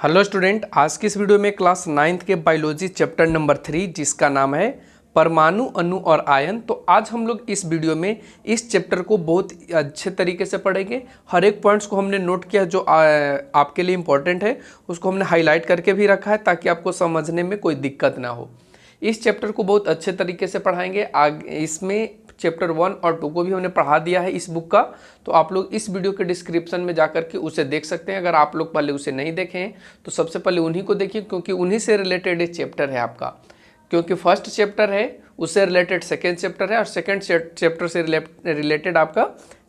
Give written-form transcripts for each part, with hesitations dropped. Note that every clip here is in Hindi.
हेलो स्टूडेंट, आज की इस वीडियो में क्लास 9th के बायोलॉजी चैप्टर नंबर 3 जिसका नाम है परमाणु, अणु और आयन। तो आज हम लोग इस वीडियो में इस चैप्टर को बहुत अच्छे तरीके से पढ़ेंगे। हर एक पॉइंट्स को हमने नोट किया जो आपके लिए इम्पोर्टेंट है, उसको हमने हाईलाइट करके भी रखा है ताकि आपको समझने में कोई दिक्कत ना हो। इस चैप्टर को बहुत अच्छे तरीके से पढ़ाएंगे। इसमें चैप्टर 1 और 2 को भी हमने पढ़ा दिया है इस बुक का, तो आप लोग इस वीडियो के डिस्क्रिप्शन में जाकर के उसे देख सकते हैं। अगर आप लोग पहले उसे नहीं देखे हैं तो सबसे पहले उन्हीं को देखिए, क्योंकि उन्हीं से रिलेटेड ये चैप्टर है आपका। क्योंकि फर्स्ट चैप्टर है उससे रिलेटेड सेकेंड चैप्टर है और सेकेंड चैप्टर से रिलेटेड आपका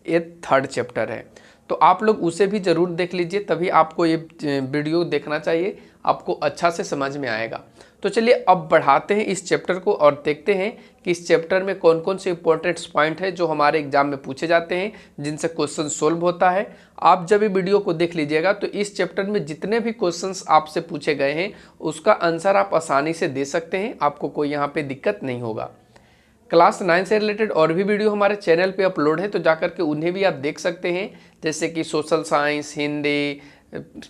ये थर्ड चैप्टर है। तो आप लोग उसे भी ज़रूर देख लीजिए, तभी आपको ये वीडियो देखना चाहिए, आपको अच्छा से समझ में आएगा। तो चलिए अब बढ़ाते हैं इस चैप्टर को और देखते हैं कि इस चैप्टर में कौन कौन से इंपॉर्टेंट पॉइंट है जो हमारे एग्जाम में पूछे जाते हैं, जिनसे क्वेश्चन सोल्व होता है। आप जब ये वीडियो को देख लीजिएगा तो इस चैप्टर में जितने भी क्वेश्चंस आपसे पूछे गए हैं उसका आंसर आप आसानी से दे सकते हैं, आपको कोई यहाँ पे दिक्कत नहीं होगा। क्लास 9 से रिलेटेड और भी वीडियो हमारे चैनल पे अपलोड है, तो जाकर के उन्हें भी आप देख सकते हैं, जैसे कि सोशल साइंस, हिंदी,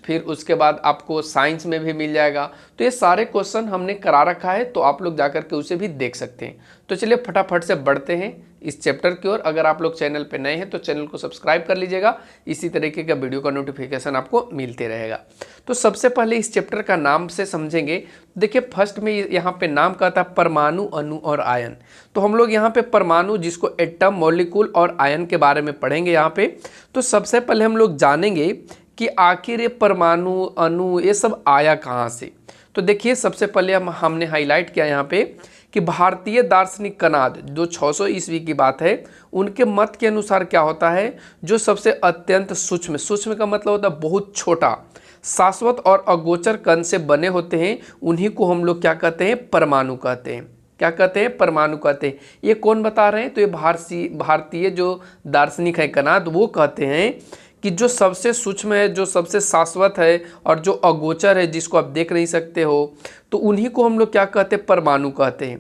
फिर उसके बाद आपको साइंस में भी मिल जाएगा। तो ये सारे क्वेश्चन हमने करा रखा है, तो आप लोग जाकर के उसे भी देख सकते हैं। तो चलिए फटाफट से बढ़ते हैं इस चैप्टर की ओर। अगर आप लोग चैनल पे नए हैं तो चैनल को सब्सक्राइब कर लीजिएगा, इसी तरीके का वीडियो का नोटिफिकेशन आपको मिलते रहेगा। तो सबसे पहले इस चैप्टर का नाम से समझेंगे। देखिए फर्स्ट में यहाँ पे नाम कहता है परमाणु, अणु और आयन। तो हम लोग यहाँ पे परमाणु, जिसको एटम, मॉलिक्यूल और आयन के बारे में पढ़ेंगे यहाँ पे। तो सबसे पहले हम लोग जानेंगे कि आखिर ये परमाणु, अणु ये सब आया कहाँ से। तो देखिए सबसे पहले हमने हाईलाइट किया यहाँ पे कि भारतीय दार्शनिक कनाद, जो 600 ईस्वी की बात है, उनके मत के अनुसार क्या होता है, जो सबसे अत्यंत सूक्ष्म, सूक्ष्म का मतलब होता है बहुत छोटा, शाश्वत और अगोचर कण से बने होते हैं, उन्हीं को हम लोग क्या कहते हैं, परमाणु कहते हैं। क्या कहते हैं, परमाणु कहते हैं। ये कौन बता रहे हैं, तो ये भारतीय जो दार्शनिक है कनाद, वो कहते हैं कि जो सबसे सूक्ष्म है, जो सबसे शाश्वत है और जो अगोचर है, जिसको आप देख नहीं सकते हो, तो उन्हीं को हम लोग क्या कहते हैं, परमाणु कहते हैं।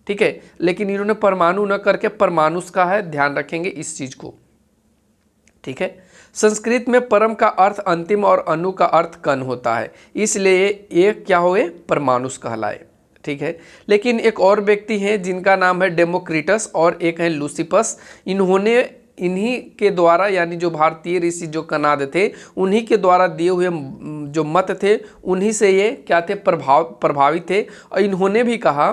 ठीक है, लेकिन इन्होंने परमाणु न करके परमाणुस का है, ध्यान रखेंगे इस चीज को। ठीक है, संस्कृत में परम का अर्थ अंतिम और अणु का अर्थ कण होता है, इसलिए ये क्या हुए, परमाणुस कहलाए। ठीक है, लेकिन एक और व्यक्ति हैं जिनका नाम है डेमोक्रिटस और एक है लूसिपस। इन्हीं के द्वारा, यानी जो भारतीय ऋषि जो कनाद थे, उन्हीं के द्वारा दिए हुए जो मत थे, उन्हीं से ये क्या थे, प्रभावित थे। और इन्होंने भी कहा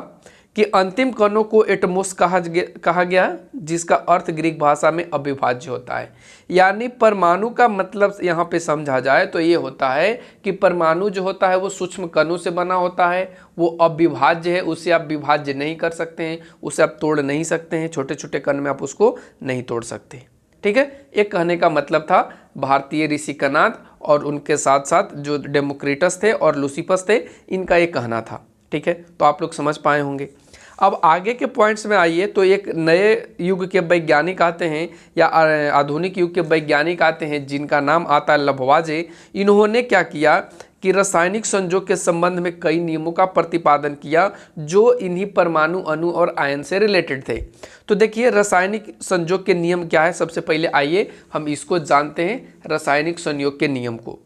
कि अंतिम कणों को एटमोस कहा गया, जिसका अर्थ ग्रीक भाषा में अविभाज्य होता है। यानी परमाणु का मतलब यहाँ पे समझा जाए तो ये होता है कि परमाणु जो होता है वो सूक्ष्म कणों से बना होता है, वो अविभाज्य है, उसे आप विभाज्य नहीं कर सकते हैं, उसे आप तोड़ नहीं सकते हैं, छोटे छोटे कण में आप उसको नहीं तोड़ सकते। ठीक है, एक कहने का मतलब था भारतीय ऋषि कनाद और उनके साथ साथ जो डेमोक्रिटस थे और लूसिपस थे, इनका ये कहना था। ठीक है, तो आप लोग समझ पाए होंगे। अब आगे के पॉइंट्स में आइए, तो एक नए युग के वैज्ञानिक आते हैं या आधुनिक युग के वैज्ञानिक आते हैं, जिनका नाम आता है लभवाजे। इन्होंने क्या किया कि रासायनिक संयोग के संबंध में कई नियमों का प्रतिपादन किया, जो इन्हीं परमाणु, अणु और आयन से रिलेटेड थे। तो देखिए रासायनिक संयोग के नियम क्या है, सबसे पहले आइए हम इसको जानते हैं, रासायनिक संयोग के नियम को।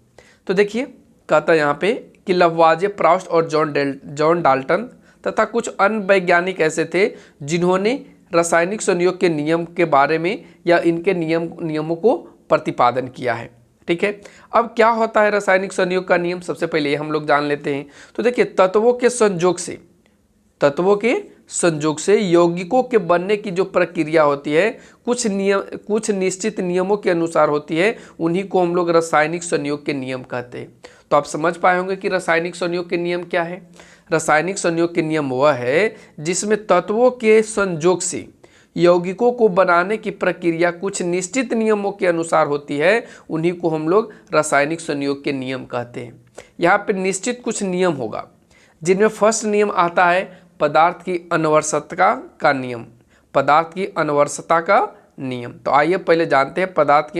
तो देखिए कहता है यहाँ पे कि लभवाजे, प्राउस्ट और जॉन डाल्टन तथा कुछ अन्य वैज्ञानिक ऐसे थे जिन्होंने रासायनिक संयोग के नियम के बारे में या इनके नियमों को प्रतिपादन किया है। ठीक है, अब क्या होता है रासायनिक संयोग का नियम, सबसे पहले ये हम लोग जान लेते हैं। तो देखिए तत्वों के संयोग से यौगिकों के बनने की जो प्रक्रिया होती है, कुछ निश्चित नियमों के अनुसार होती है, उन्हीं को हम लोग रासायनिक संयोग के नियम कहते हैं। तो आप समझ पाए होंगे कि रासायनिक संयोग के नियम क्या है। रासायनिक संयोग के नियम वह है जिसमें तत्वों के संयोग से यौगिकों को बनाने की प्रक्रिया कुछ निश्चित नियमों के अनुसार होती है, उन्हीं को हम लोग रासायनिक संयोग के नियम कहते हैं। यहाँ पे निश्चित कुछ नियम होगा, जिनमें फर्स्ट नियम आता है पदार्थ की अनवरसता का नियम। पदार्थ की अनवरसता का नियम, तो आइए पहले जानते हैं पदार्थ की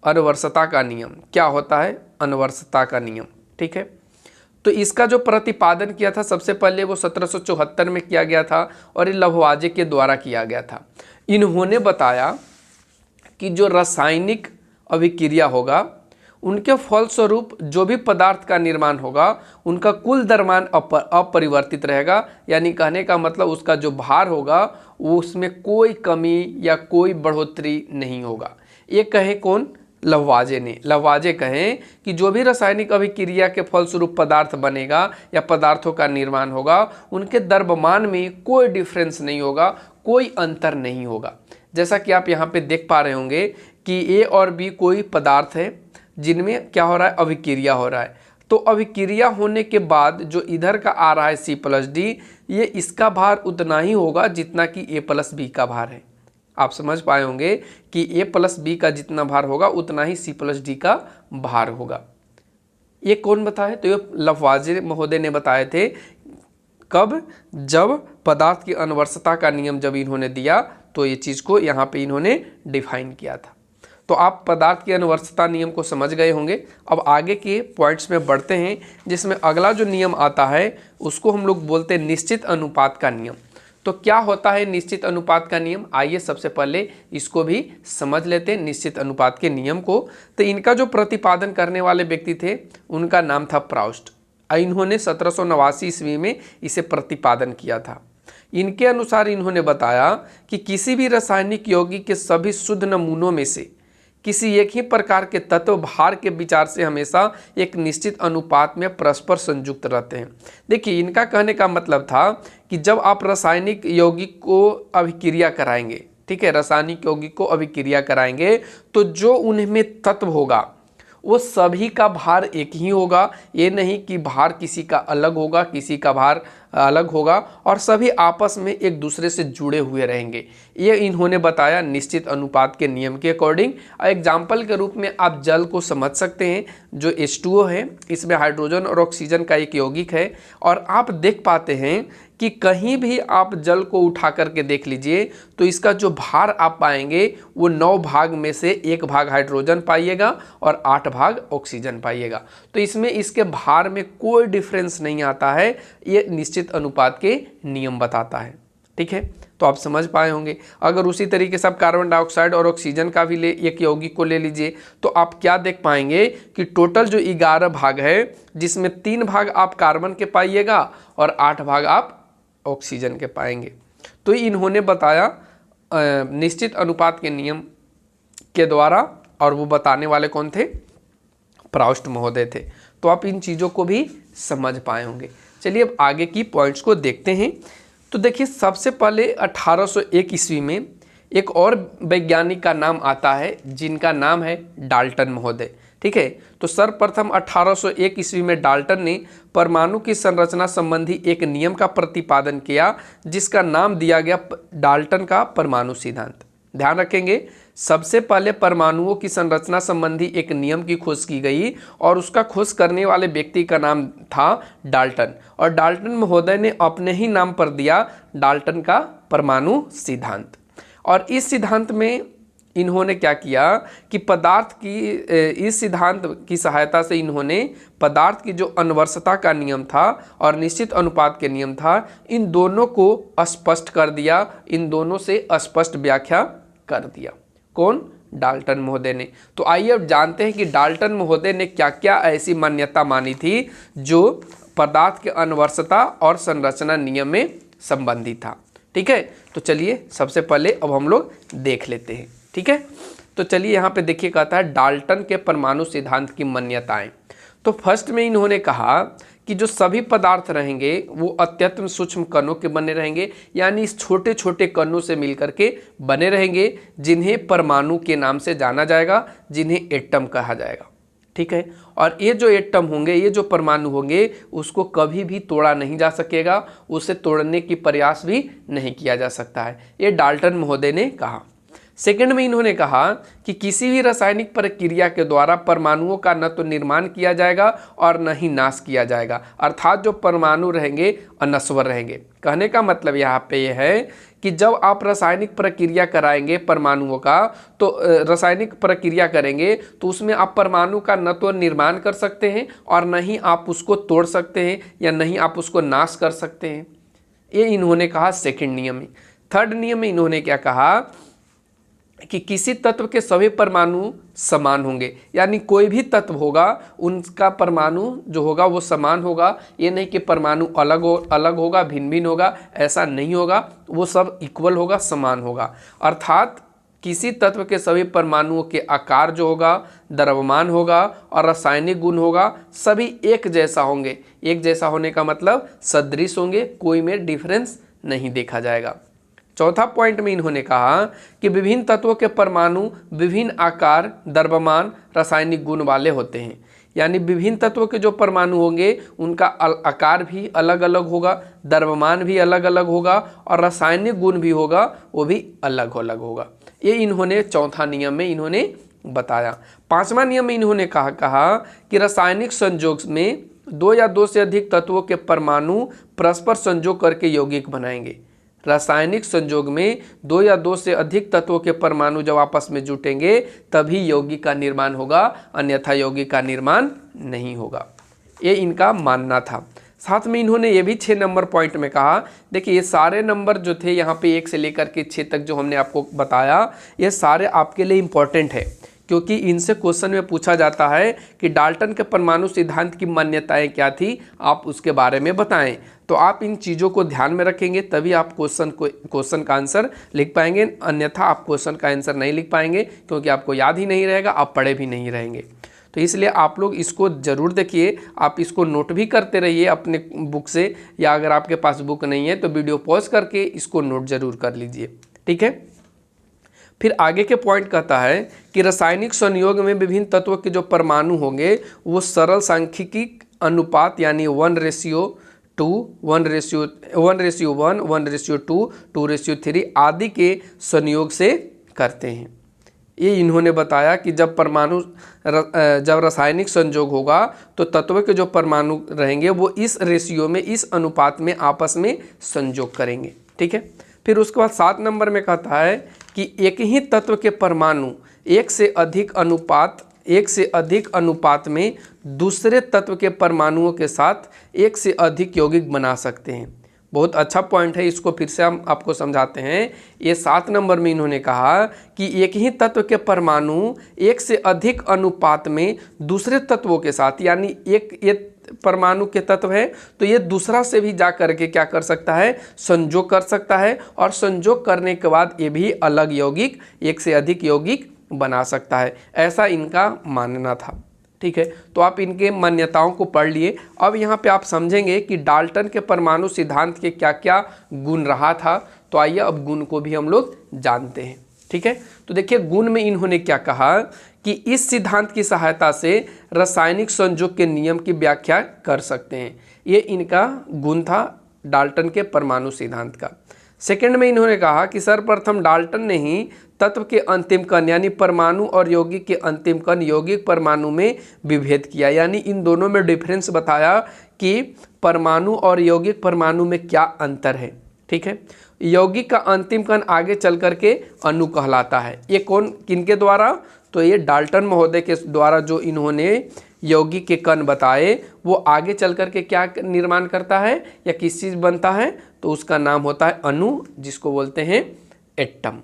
अनवरसता का नियम क्या होता है। अनवरसता का नियम, ठीक है, तो इसका जो प्रतिपादन किया था सबसे पहले वो 1774 में किया गया था और ये लभवाजे के द्वारा किया गया था। इन्होंने बताया कि जो रासायनिक अभिक्रिया होगा उनके फलस्वरूप जो भी पदार्थ का निर्माण होगा उनका कुल द्रव्यमान अपरिवर्तित रहेगा, यानी कहने का मतलब उसका जो भार होगा वो उसमें कोई कमी या कोई बढ़ोतरी नहीं होगा। ये कहे कौन? लव्वाजे ने। लव्वाजे कहें कि जो भी रासायनिक अभिक्रिया के फलस्वरूप पदार्थ बनेगा या पदार्थों का निर्माण होगा उनके द्रव्यमान में कोई डिफरेंस नहीं होगा, कोई अंतर नहीं होगा। जैसा कि आप यहाँ पे देख पा रहे होंगे कि ए और बी कोई पदार्थ है जिनमें क्या हो रहा है? अभिक्रिया हो रहा है। तो अभिक्रिया होने के बाद जो इधर का आ रहा है C+D, ये इसका भार उतना ही होगा जितना कि A+B का भार है। आप समझ पाए होंगे कि A+B का जितना भार होगा उतना ही C+D का भार होगा। ये कौन बताए? तो ये लव्वाजे महोदय ने बताए थे। कब? जब पदार्थ की अनुवर्तता का नियम जब इन्होंने दिया तो ये चीज़ को यहाँ पे इन्होंने डिफाइन किया था। तो आप पदार्थ की अनुवर्तता नियम को समझ गए होंगे। अब आगे के पॉइंट्स में बढ़ते हैं, जिसमें अगला जो नियम आता है उसको हम लोग बोलते हैं निश्चित अनुपात का नियम। तो क्या होता है निश्चित अनुपात का नियम? आइए सबसे पहले इसको भी समझ लेते हैं, निश्चित अनुपात के नियम को। तो इनका जो प्रतिपादन करने वाले व्यक्ति थे उनका नाम था प्राउस्ट। इन्होंने 1789 ईस्वी में इसे प्रतिपादन किया था। इनके अनुसार इन्होंने बताया कि किसी भी रासायनिक यौगिक के सभी शुद्ध नमूनों में से किसी एक ही प्रकार के तत्व भार के विचार से हमेशा एक निश्चित अनुपात में परस्पर संयुक्त रहते हैं। देखिए, इनका कहने का मतलब था कि जब आप रासायनिक यौगिक को अभिक्रिया कराएंगे, ठीक है, रासायनिक यौगिक को अभिक्रिया कराएंगे तो जो उनमें तत्व होगा वो सभी का भार एक ही होगा। ये नहीं कि भार किसी का अलग होगा, किसी का भार अलग होगा, और सभी आपस में एक दूसरे से जुड़े हुए रहेंगे। ये इन्होंने बताया निश्चित अनुपात के नियम के अकॉर्डिंग। एग्जाम्पल के रूप में आप जल को समझ सकते हैं। जो H2O है इसमें हाइड्रोजन और ऑक्सीजन का एक यौगिक है, और आप देख पाते हैं कि कहीं भी आप जल को उठा करके देख लीजिए तो इसका जो भार आप पाएंगे वो 9 भाग में से 1 भाग हाइड्रोजन पाइएगा और 8 भाग ऑक्सीजन पाइएगा। तो इसमें इसके भार में कोई डिफरेंस नहीं आता है। ये निश्चित अनुपात के नियम बताता है। ठीक है, तो आप समझ पाए होंगे। अगर उसी तरीके से आप कार्बन डाइऑक्साइड और ऑक्सीजन का भी एक यौगिक को ले लीजिए तो आप क्या देख पाएंगे कि टोटल जो 11 भाग है जिसमें 3 भाग आप कार्बन के पाइएगा और 8 भाग आप ऑक्सीजन के पाएंगे। तो इन्होंने बताया निश्चित अनुपात के नियम के द्वारा, और वो बताने वाले कौन थे? प्राउस्ट महोदय थे। तो आप इन चीज़ों को भी समझ पाए होंगे। चलिए अब आगे की पॉइंट्स को देखते हैं। तो देखिए, सबसे पहले 1801 ईस्वी में एक और वैज्ञानिक का नाम आता है जिनका नाम है डाल्टन महोदय। ठीक है, तो सर्वप्रथम 1801 ईस्वी में डाल्टन ने परमाणु की संरचना संबंधी एक नियम का प्रतिपादन किया जिसका नाम दिया गया डाल्टन का परमाणु सिद्धांत। ध्यान रखेंगे, सबसे पहले परमाणुओं की संरचना संबंधी एक नियम की खोज की गई और उसका खोज करने वाले व्यक्ति का नाम था डाल्टन, और डाल्टन महोदय ने अपने ही नाम पर दिया डाल्टन का परमाणु सिद्धांत। और इस सिद्धांत में इन्होंने क्या किया कि पदार्थ की इस सिद्धांत की सहायता से इन्होंने पदार्थ की जो अनुवर्तता का नियम था और निश्चित अनुपात के नियम था, इन दोनों को स्पष्ट कर दिया, इन दोनों से स्पष्ट व्याख्या कर दिया। कौन? डाल्टन महोदय ने। तो आइए अब जानते हैं कि डाल्टन महोदय ने क्या क्या ऐसी मान्यता मानी थी जो पदार्थ के अनुवर्तता और संरचना नियम में संबंधित था। ठीक है, तो चलिए सबसे पहले अब हम लोग देख लेते हैं। ठीक है, तो चलिए यहाँ पे देखिए, कहता है डाल्टन के परमाणु सिद्धांत की मान्यताएं। तो फर्स्ट में इन्होंने कहा कि जो सभी पदार्थ रहेंगे वो अत्यंत सूक्ष्म कणों के बने रहेंगे, यानी इस छोटे छोटे कणों से मिलकर के बने रहेंगे जिन्हें परमाणु के नाम से जाना जाएगा, जिन्हें एटम कहा जाएगा। ठीक है, और ये जो एटम होंगे, ये जो परमाणु होंगे, उसको कभी भी तोड़ा नहीं जा सकेगा, उसे तोड़ने की प्रयास भी नहीं किया जा सकता है, ये डाल्टन महोदय ने कहा। सेकंड में इन्होंने कहा कि किसी भी रासायनिक प्रक्रिया के द्वारा परमाणुओं का न तो निर्माण किया जाएगा और न ही नाश किया जाएगा, अर्थात जो परमाणु रहेंगे अनश्वर रहेंगे। कहने का मतलब यहाँ पे ये है कि जब आप रासायनिक प्रक्रिया कराएंगे परमाणुओं का, तो रासायनिक प्रक्रिया करेंगे तो उसमें आप परमाणु का न तो निर्माण कर सकते हैं और न ही आप उसको तोड़ सकते हैं या नहीं आप उसको नाश कर सकते हैं। ये इन्होंने कहा सेकंड नियम में। थर्ड नियम में इन्होंने क्या कहा कि किसी तत्व के सभी परमाणु समान होंगे, यानी कोई भी तत्व होगा उनका परमाणु जो होगा वो समान होगा। ये नहीं कि परमाणु अलग होगा, भिन्न भिन्न होगा, ऐसा नहीं होगा, वो सब इक्वल होगा, समान होगा। अर्थात किसी तत्व के सभी परमाणुओं के आकार जो होगा, द्रव्यमान होगा और रासायनिक गुण होगा, सभी एक जैसा होंगे। एक जैसा होने का मतलब सदृश होंगे, कोई में डिफरेंस नहीं देखा जाएगा। चौथा पॉइंट में इन्होंने कहा कि विभिन्न तत्वों के परमाणु विभिन्न आकार, द्रव्यमान, रासायनिक गुण वाले होते हैं। यानी विभिन्न तत्वों के जो परमाणु होंगे उनका आकार भी अलग अलग होगा, द्रव्यमान भी अलग अलग होगा और रासायनिक गुण भी होगा वो भी अलग अलग होगा। ये इन्होंने चौथा नियम में इन्होंने बताया। पांचवा नियम में इन्होंने कहा कि रासायनिक संयोग में दो या दो से अधिक तत्वों के परमाणु परस्पर संयोग करके यौगिक बनाएंगे। रासायनिक संयोग में दो या दो से अधिक तत्वों के परमाणु जब आपस में जुटेंगे तभी यौगिक का निर्माण होगा, अन्यथा यौगिक का निर्माण नहीं होगा। ये इनका मानना था। साथ में इन्होंने ये भी 6 नंबर पॉइंट में कहा, देखिए ये सारे नंबर जो थे यहाँ पे 1 से लेकर के 6 तक जो हमने आपको बताया, ये सारे आपके लिए इम्पोर्टेंट है, क्योंकि इनसे क्वेश्चन में पूछा जाता है कि डाल्टन के परमाणु सिद्धांत की मान्यताएं क्या थी, आप उसके बारे में बताएं। तो आप इन चीज़ों को ध्यान में रखेंगे तभी आप क्वेश्चन का आंसर लिख पाएंगे, अन्यथा आप क्वेश्चन का आंसर नहीं लिख पाएंगे, क्योंकि आपको याद ही नहीं रहेगा, आप पढ़े भी नहीं रहेंगे। तो इसलिए आप लोग इसको ज़रूर देखिए, आप इसको नोट भी करते रहिए अपने बुक से, या अगर आपके पास बुक नहीं है तो वीडियो पॉज करके इसको नोट जरूर कर लीजिए, ठीक है। फिर आगे के पॉइंट कहता है कि रासायनिक संयोग में विभिन्न तत्वों के जो परमाणु होंगे वो सरल सांख्यिकी अनुपात यानी 1:2, 1:1, 1:2, 2:3 आदि के संयोग से करते हैं। ये इन्होंने बताया कि जब रासायनिक संयोग होगा तो तत्वों के जो परमाणु रहेंगे वो इस रेशियो में, इस अनुपात में आपस में संयोग करेंगे, ठीक है। फिर उसके बाद 7 नंबर में कहता है कि एक ही तत्व के परमाणु एक से अधिक अनुपात में दूसरे तत्व के परमाणुओं के साथ एक से अधिक यौगिक बना सकते हैं। बहुत अच्छा पॉइंट है, इसको फिर से हम आपको समझाते हैं। ये 7 नंबर में इन्होंने कहा कि एक ही तत्व के परमाणु एक से अधिक अनुपात में दूसरे तत्वों के साथ, यानी ये परमाणु के तत्व है तो ये दूसरा से भी जा करके क्या कर सकता है, संयोग कर सकता है, और संयोग करने के बाद ये भी अलग यौगिक, एक से अधिक यौगिक बना सकता है। ऐसा इनका मानना था, ठीक है। तो आप इनके मान्यताओं को पढ़ लिए। अब यहाँ पे आप समझेंगे कि डाल्टन के परमाणु सिद्धांत के क्या क्या गुण रहा था। तो आइए अब गुण को भी हम लोग जानते हैं, ठीक है। तो देखिए गुण में इन्होंने क्या कहा कि इस सिद्धांत की सहायता से रासायनिक संयोग के नियम की व्याख्या कर सकते हैं। ये इनका गुण था डाल्टन के परमाणु सिद्धांत का। सेकंड में इन्होंने कहा कि सर्वप्रथम डाल्टन ने ही तत्व के अंतिम कण यानी परमाणु और यौगिक के अंतिम कण यौगिक परमाणु में विभेद किया, यानी इन दोनों में डिफरेंस बताया कि परमाणु और यौगिक परमाणु में क्या अंतर है, ठीक है। यौगिक का अंतिम कण आगे चल करके अणु कहलाता है। ये कौन, किनके द्वारा, तो ये डाल्टन महोदय के द्वारा जो इन्होंने यौगिक के कण बताए वो आगे चल करके क्या निर्माण करता है या किस चीज़ बनता है, तो उसका नाम होता है अणु, जिसको बोलते हैं एटम,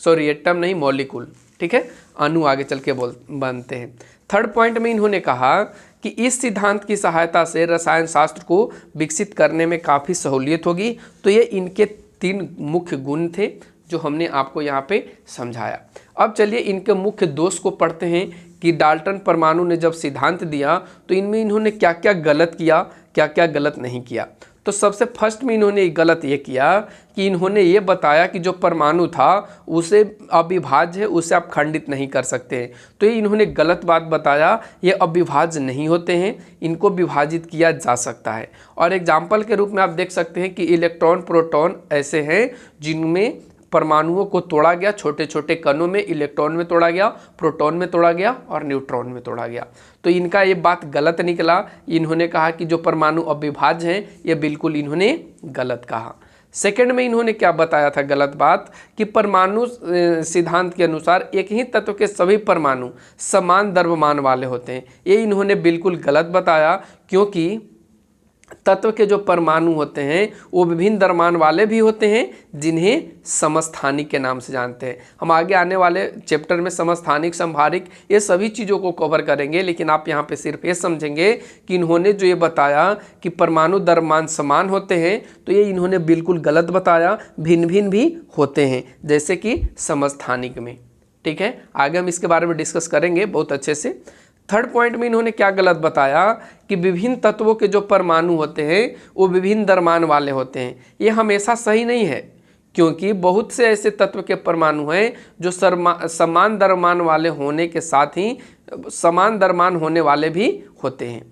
सॉरी एटम नहीं, मॉलिक्यूल, ठीक है। अणु आगे चल के बनते हैं। थर्ड पॉइंट में इन्होंने कहा कि इस सिद्धांत की सहायता से रसायन शास्त्र को विकसित करने में काफ़ी सहूलियत होगी। तो ये इनके 3 मुख्य गुण थे जो हमने आपको यहाँ पे समझाया। अब चलिए इनके मुख्य दोष को पढ़ते हैं कि डाल्टन परमाणु ने जब सिद्धांत दिया तो इनमें इन्होंने क्या क्या गलत किया, क्या क्या गलत नहीं किया। तो सबसे फर्स्ट में इन्होंने गलत ये किया कि इन्होंने ये बताया कि जो परमाणु था उसे अविभाज्य है, उसे आप खंडित नहीं कर सकते हैं। तो ये इन्होंने गलत बात बताया, ये अविभाज्य नहीं होते हैं, इनको विभाजित किया जा सकता है। और एग्जाम्पल के रूप में आप देख सकते हैं कि इलेक्ट्रॉन प्रोटॉन ऐसे हैं जिनमें परमाणुओं को तोड़ा गया, छोटे छोटे कणों में, इलेक्ट्रॉन में तोड़ा गया, प्रोटॉन में तोड़ा गया और न्यूट्रॉन में तोड़ा गया। तो इनका ये बात गलत निकला। इन्होंने कहा कि जो परमाणु अविभाज्य हैं, ये बिल्कुल इन्होंने गलत कहा। सेकंड में इन्होंने क्या बताया था गलत बात कि परमाणु सिद्धांत के अनुसार एक ही तत्व के सभी परमाणु समान द्रव्यमान वाले होते हैं। ये इन्होंने बिल्कुल गलत बताया, क्योंकि तत्व के जो परमाणु होते हैं वो विभिन्न द्रव्यमान वाले भी होते हैं जिन्हें समस्थानिक के नाम से जानते हैं। हम आगे आने वाले चैप्टर में समस्थानिक, संभारिक, ये सभी चीज़ों को कवर करेंगे, लेकिन आप यहाँ पे सिर्फ ये समझेंगे कि इन्होंने जो ये बताया कि परमाणु द्रव्यमान समान होते हैं, तो ये इन्होंने बिल्कुल गलत बताया, भिन्न भिन्न भी होते हैं, जैसे कि समस्थानिक में। ठीक है, आगे हम इसके बारे में डिस्कस करेंगे बहुत अच्छे से। थर्ड पॉइंट में इन्होंने क्या गलत बताया कि विभिन्न तत्वों के जो परमाणु होते हैं वो विभिन्न द्रव्यमान वाले होते हैं। ये हमेशा सही नहीं है, क्योंकि बहुत से ऐसे तत्व के परमाणु हैं जो समान द्रव्यमान वाले होने के साथ ही समान द्रव्यमान होने वाले भी होते हैं।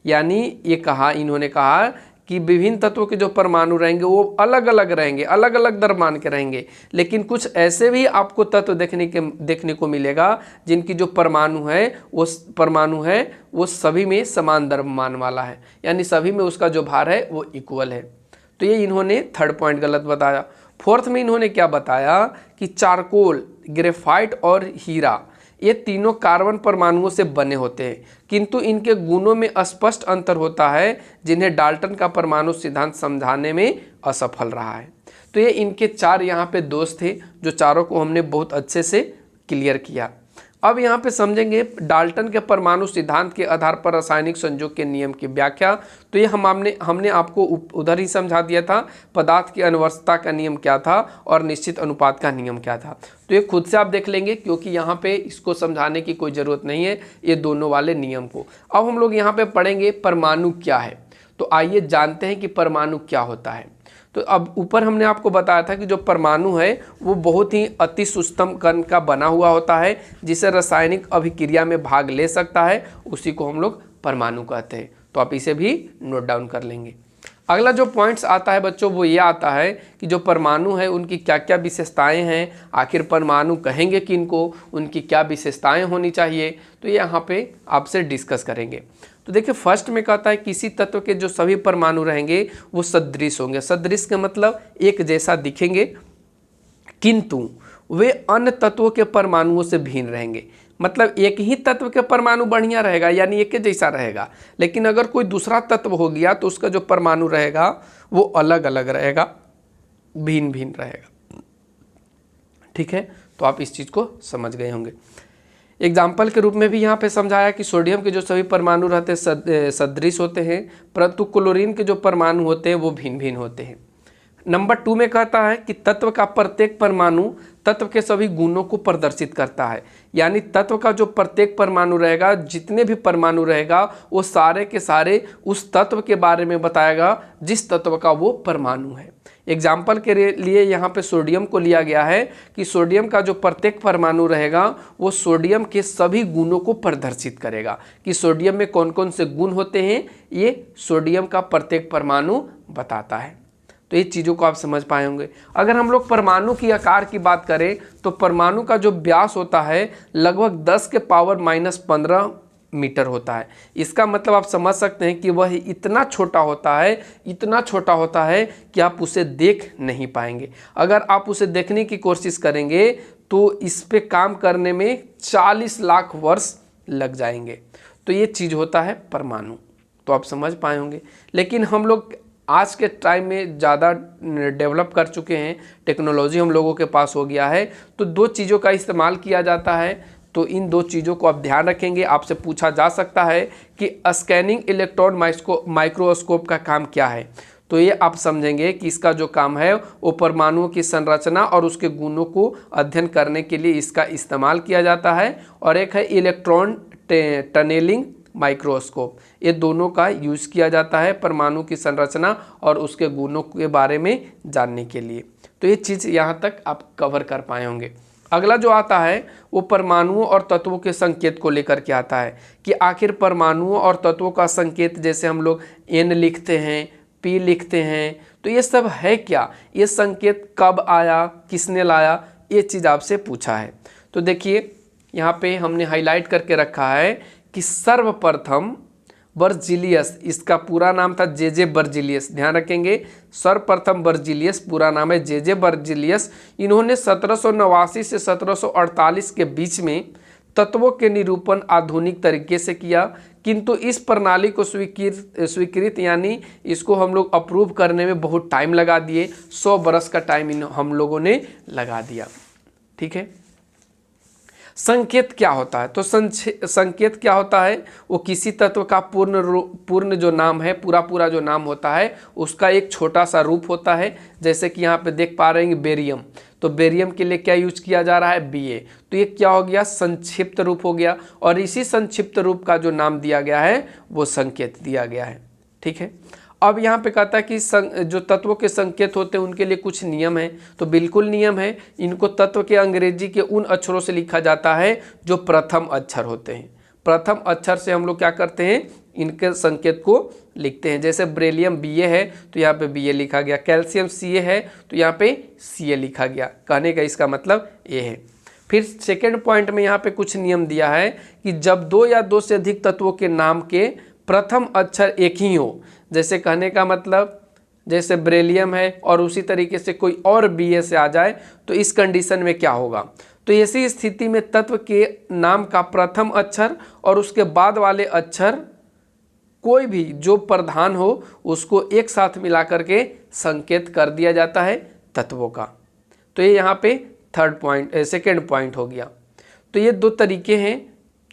यानी ये इन्होंने कहा कि विभिन्न तत्वों के जो परमाणु रहेंगे वो अलग अलग रहेंगे, अलग अलग द्रव्यमान के रहेंगे, लेकिन कुछ ऐसे भी आपको तत्व देखने को मिलेगा जिनकी जो परमाणु है वो सभी में समान द्रव्यमान वाला है, यानी सभी में उसका जो भार है वो इक्वल है। तो ये इन्होंने थर्ड पॉइंट गलत बताया। फोर्थ में इन्होंने क्या बताया कि चारकोल, ग्रेफाइट और हीरा ये तीनों कार्बन परमाणुओं से बने होते हैं, किंतु इनके गुणों में स्पष्ट अंतर होता है, जिन्हें डाल्टन का परमाणु सिद्धांत समझाने में असफल रहा है। तो ये इनके चार यहाँ पे दोष थे, जो चारों को हमने बहुत अच्छे से क्लियर किया। अब यहाँ पे समझेंगे डाल्टन के परमाणु सिद्धांत के आधार पर रासायनिक संयोग के नियम की व्याख्या। तो ये हमने आपको उधर ही समझा दिया था, पदार्थ की अनुवर्तता का नियम क्या था और निश्चित अनुपात का नियम क्या था। तो ये खुद से आप देख लेंगे, क्योंकि यहाँ पे इसको समझाने की कोई ज़रूरत नहीं है, ये दोनों वाले नियम को। अब हम लोग यहाँ पे पढ़ेंगे परमाणु क्या है। तो आइए जानते हैं कि परमाणु क्या होता है। तो अब ऊपर हमने आपको बताया था कि जो परमाणु है वो बहुत ही अति सूक्ष्म कण का बना हुआ होता है, जिसे रासायनिक अभिक्रिया में भाग ले सकता है, उसी को हम लोग परमाणु कहते हैं। तो आप इसे भी नोट डाउन कर लेंगे। अगला जो पॉइंट्स आता है बच्चों वो ये आता है कि जो परमाणु है उनकी क्या क्या विशेषताएं हैं, आखिर परमाणु कहेंगे कि इनको, उनकी क्या विशेषताएं होनी चाहिए, तो ये यहाँ पे आपसे डिस्कस करेंगे। तो देखिए फर्स्ट में कहता है किसी तत्व के जो सभी परमाणु रहेंगे वो सदृश होंगे। सदृश का मतलब एक जैसा दिखेंगे, किंतु वे अन्य तत्वों के परमाणुओं से भिन्न रहेंगे। मतलब एक ही तत्व के परमाणु बढ़िया रहेगा, यानी एक जैसा रहेगा, लेकिन अगर कोई दूसरा तत्व हो गया तो उसका जो परमाणु रहेगा वो अलग अलग रहेगा, भिन्न भिन्न रहेगा। ठीक है, तो आप इस चीज़ को समझ गए होंगे। एग्जाम्पल के रूप में भी यहाँ पे समझाया कि सोडियम के जो सभी परमाणु रहते हैं सदृश होते हैं, परंतु क्लोरीन के जो परमाणु होते हैं वो भिन्न भिन्न होते हैं। नंबर 2 में कहता है कि तत्व का प्रत्येक परमाणु तत्व के सभी गुणों को प्रदर्शित करता है। यानी तत्व का जो प्रत्येक परमाणु रहेगा, जितने भी परमाणु रहेगा वो सारे के सारे उस तत्व के बारे में बताएगा जिस तत्व का वो परमाणु है। एग्जाम्पल के लिए यहाँ पे सोडियम को लिया गया है कि सोडियम का जो प्रत्येक परमाणु रहेगा वो सोडियम के सभी गुणों को प्रदर्शित करेगा, कि सोडियम में कौन कौन से गुण होते हैं, ये सोडियम का प्रत्येक परमाणु बताता है। तो ये चीज़ों को आप समझ पाए होंगे। अगर हम लोग परमाणु की आकार की बात करें तो परमाणु का जो व्यास होता है लगभग 10⁻⁻15 मीटर होता है। इसका मतलब आप समझ सकते हैं कि वह इतना छोटा होता है, इतना छोटा होता है कि आप उसे देख नहीं पाएंगे। अगर आप उसे देखने की कोशिश करेंगे तो इस पे काम करने में 40 लाख वर्ष लग जाएंगे। तो ये चीज़ होता है परमाणु, तो आप समझ पाए होंगे। लेकिन हम लोग आज के टाइम में ज़्यादा डेवलप कर चुके हैं, टेक्नोलॉजी हम लोगों के पास हो गया है, तो 2 चीज़ों का इस्तेमाल किया जाता है। तो इन 2 चीज़ों को आप ध्यान रखेंगे। आपसे पूछा जा सकता है कि स्कैनिंग इलेक्ट्रॉन माइक्रोस्कोप का काम क्या है, तो ये आप समझेंगे कि इसका जो काम है वो परमाणुओं की संरचना और उसके गुणों को अध्ययन करने के लिए इसका इस्तेमाल किया जाता है। और एक है इलेक्ट्रॉन टनेलिंग माइक्रोस्कोप, ये दोनों का यूज़ किया जाता है परमाणु की संरचना और उसके गुणों के बारे में जानने के लिए। तो ये चीज़ यहाँ तक आप कवर कर पाए होंगे। अगला जो आता है वो परमाणुओं और तत्वों के संकेत को लेकर के आता है कि आखिर परमाणुओं और तत्वों का संकेत, जैसे हम लोग N लिखते हैं, P लिखते हैं, तो ये सब है क्या, ये संकेत कब आया, किसने लाया, ये चीज़ आपसे पूछा है। तो देखिए यहाँ पे हमने हाईलाइट करके रखा है कि सर्वप्रथम बर्जिलियस, इसका पूरा नाम था जे बर्जिलियस, ध्यान रखेंगे, सर्वप्रथम बर्जिलियस पूरा नाम है जे बर्जिलियस। इन्होंने 1789 से 1748 के बीच में तत्वों के निरूपण आधुनिक तरीके से किया, किंतु इस प्रणाली को स्वीकृत यानी इसको हम लोग अप्रूव करने में बहुत टाइम लगा दिए। 100 बरस का टाइम हम लोगों ने लगा दिया। ठीक है, संकेत क्या होता है? तो संकेत क्या होता है? वो किसी तत्व का पूर्ण जो नाम है, पूरा जो नाम होता है, उसका एक छोटा सा रूप होता है। जैसे कि यहाँ पे देख पा रहे हैं बेरियम, तो बेरियम के लिए क्या यूज किया जा रहा है? Ba। तो ये क्या हो गया? संक्षिप्त रूप हो गया, और इसी संक्षिप्त रूप का जो नाम दिया गया है वो संकेत दिया गया है। ठीक है, अब यहाँ पे कहता है कि जो तत्वों के संकेत होते हैं उनके लिए कुछ नियम है। तो बिल्कुल नियम है। इनको तत्व के अंग्रेजी के उन अक्षरों से लिखा जाता है जो प्रथम अक्षर होते हैं। प्रथम अक्षर से हम लोग क्या करते हैं? इनके संकेत को लिखते हैं। जैसे बेरिलियम Ba है तो यहाँ पे Ba लिखा गया, कैल्शियम Ca है तो यहाँ पे Ca लिखा गया। कहने का इसका मतलब ये है। फिर सेकेंड पॉइंट में यहाँ पे कुछ नियम दिया है कि जब 2 या 2 से अधिक तत्वों के नाम के प्रथम अक्षर एक ही हो, जैसे कहने का मतलब जैसे बेरिलियम है और उसी तरीके से कोई और Ba से आ जाए, तो इस कंडीशन में क्या होगा? तो ऐसी स्थिति में तत्व के नाम का प्रथम अक्षर और उसके बाद वाले अक्षर कोई भी जो प्रधान हो उसको एक साथ मिला करके संकेत कर दिया जाता है तत्वों का। तो ये यहाँ पे सेकेंड पॉइंट हो गया। तो ये 2 तरीके हैं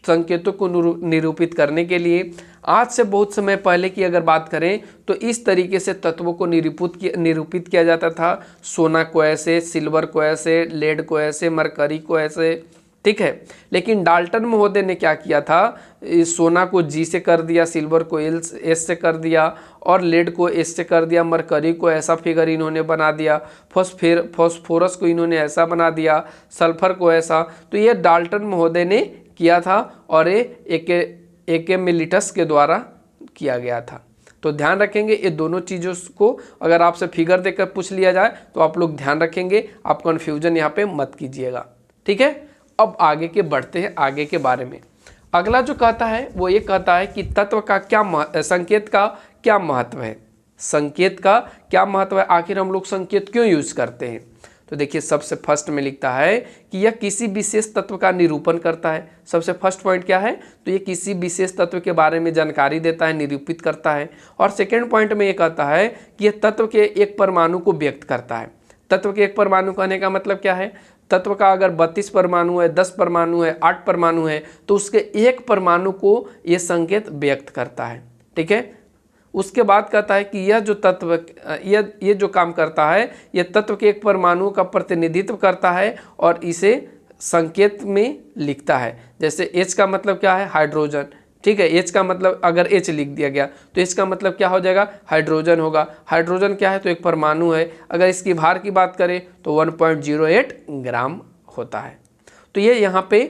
संकेतों को निरूपित करने के लिए। आज से बहुत समय पहले की अगर बात करें तो इस तरीके से तत्वों को निरूपित किया जाता था। सोना को ऐसे, सिल्वर को ऐसे, लेड को ऐसे, मरकरी को ऐसे। ठीक है, लेकिन डाल्टन महोदय ने क्या किया था? सोना को G से कर दिया, सिल्वर को S से कर दिया, और लेड को S से कर दिया, मरकरी को ऐसा फिगर इन्होंने बना दिया, फॉस्फोरस को इन्होंने ऐसा बना दिया, सल्फर को ऐसा। तो ये डाल्टन महोदय ने किया था और ये AK मिलिटस के द्वारा किया गया था। तो ध्यान रखेंगे ये दोनों चीज़ों को। अगर आपसे फिगर देकर पूछ लिया जाए तो आप लोग ध्यान रखेंगे, आप कन्फ्यूजन यहाँ पे मत कीजिएगा। ठीक है, अब आगे के बढ़ते हैं आगे के बारे में। अगला जो कहता है वो ये कहता है कि तत्व का संकेत का क्या महत्व है? संकेत का क्या महत्व है? आखिर हम लोग संकेत क्यों यूज करते हैं? तो देखिए, सबसे फर्स्ट में लिखता है कि यह किसी विशेष तत्व का निरूपण करता है। सबसे फर्स्ट पॉइंट क्या है? तो ये किसी विशेष तत्व के बारे में जानकारी देता है, निरूपित करता है। और सेकेंड पॉइंट में ये कहता है कि यह तत्व के एक परमाणु को व्यक्त करता है। तत्व के एक परमाणु कहने का मतलब क्या है? तत्व का अगर 32 परमाणु है, 10 परमाणु है, 8 परमाणु है, तो उसके एक परमाणु को ये संकेत व्यक्त करता है। ठीक है, उसके बाद कहता है कि यह जो तत्व ये जो काम करता है, यह तत्व के एक परमाणु का प्रतिनिधित्व करता है और इसे संकेत में लिखता है। जैसे H का मतलब क्या है? हाइड्रोजन। ठीक है, H का मतलब अगर H लिख दिया गया तो H का मतलब क्या हो जाएगा? हाइड्रोजन होगा। हाइड्रोजन क्या है? तो एक परमाणु है। अगर इसकी भार की बात करें तो 1.08 ग्राम होता है। तो ये यहाँ पे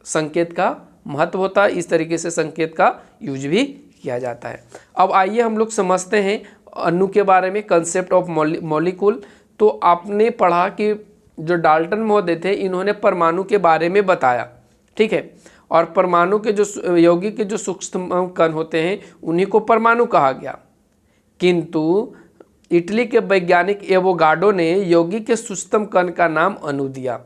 संकेत का महत्व होता है। इस तरीके से संकेत का यूज भी किया जाता है। अब आइए हम लोग समझते हैं अणु के बारे में, कंसेप्ट ऑफ मॉलिक्यूल। तो आपने पढ़ा कि जो डाल्टन महोदय थे इन्होंने परमाणु के बारे में बताया। ठीक है, और परमाणु के जो यौगिक के जो सूक्ष्म कण होते हैं उन्हीं को परमाणु कहा गया। किंतु इटली के वैज्ञानिक एवोगाडो ने यौगिक के सूक्ष्म कण का नाम अणु दिया।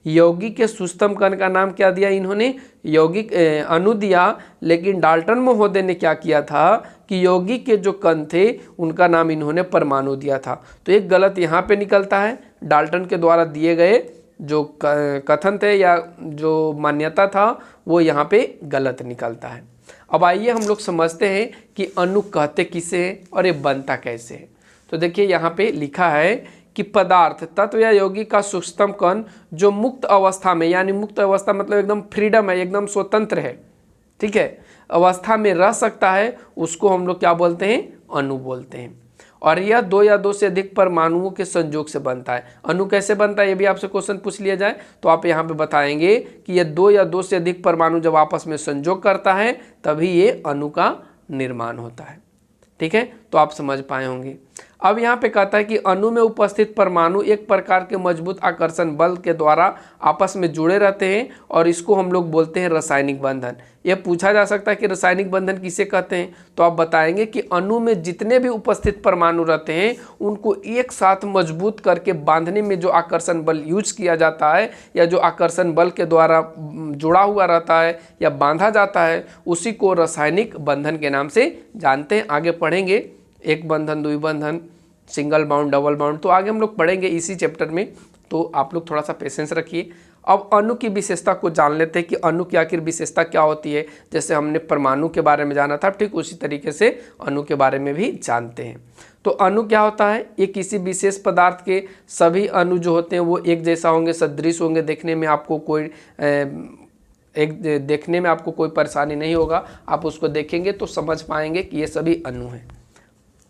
यौगिक के सूक्ष्म कण का नाम क्या दिया इन्होंने? यौगिक अणु दिया। लेकिन डाल्टन महोदय ने क्या किया था कि यौगिक के जो कण थे उनका नाम इन्होंने परमाणु दिया था। तो एक गलत यहाँ पे निकलता है। डाल्टन के द्वारा दिए गए जो कथन थे या जो मान्यता था वो यहाँ पे गलत निकलता है। अब आइए हम लोग समझते हैं कि अणु कहते किसे हैं और ये बनता कैसे है। तो देखिए यहाँ पे लिखा है कि पदार्थ, तत्व या यौगिक का सूक्ष्मतम कण जो मुक्त अवस्था में, यानी मुक्त अवस्था मतलब एकदम फ्रीडम है, एकदम स्वतंत्र है, ठीक है, अवस्था में रह सकता है, उसको हम लोग क्या बोलते हैं? अणु बोलते हैं। और यह 2 या 2 से अधिक परमाणुओं के संयोग से बनता है। अणु कैसे बनता है ये भी आपसे क्वेश्चन पूछ लिया जाए तो आप यहाँ पे बताएंगे कि यह 2 या 2 से अधिक परमाणु जब आपस में संयोग करता है तभी ये अणु का निर्माण होता है। ठीक है, तो आप समझ पाए होंगे। अब यहाँ पे कहता है कि अणु में उपस्थित परमाणु एक प्रकार के मजबूत आकर्षण बल के द्वारा आपस में जुड़े रहते हैं और इसको हम लोग बोलते हैं रासायनिक बंधन। यह पूछा जा सकता है कि रासायनिक बंधन किसे कहते हैं, तो आप बताएंगे कि अणु में जितने भी उपस्थित परमाणु रहते हैं उनको एक साथ मजबूत करके बांधने में जो आकर्षण बल यूज किया जाता है या जो आकर्षण बल के द्वारा जुड़ा हुआ रहता है या बांधा जाता है उसी को रासायनिक बंधन के नाम से जानते हैं। आगे पढ़ेंगे एक बंधन, द्विबंधन, सिंगल बाउंड, डबल बाउंड, तो आगे हम लोग पढ़ेंगे इसी चैप्टर में, तो आप लोग थोड़ा सा पेशेंस रखिए। अब अणु की विशेषता को जान लेते हैं कि अणु की आखिर विशेषता क्या होती है। जैसे हमने परमाणु के बारे में जाना था, ठीक उसी तरीके से अणु के बारे में भी जानते हैं। तो अणु क्या होता है, ये किसी विशेष पदार्थ के सभी अणु जो होते हैं वो एक जैसा होंगे, सदृश होंगे, देखने में आपको कोई परेशानी नहीं होगा। आप उसको देखेंगे तो समझ पाएंगे कि ये सभी अणु हैं।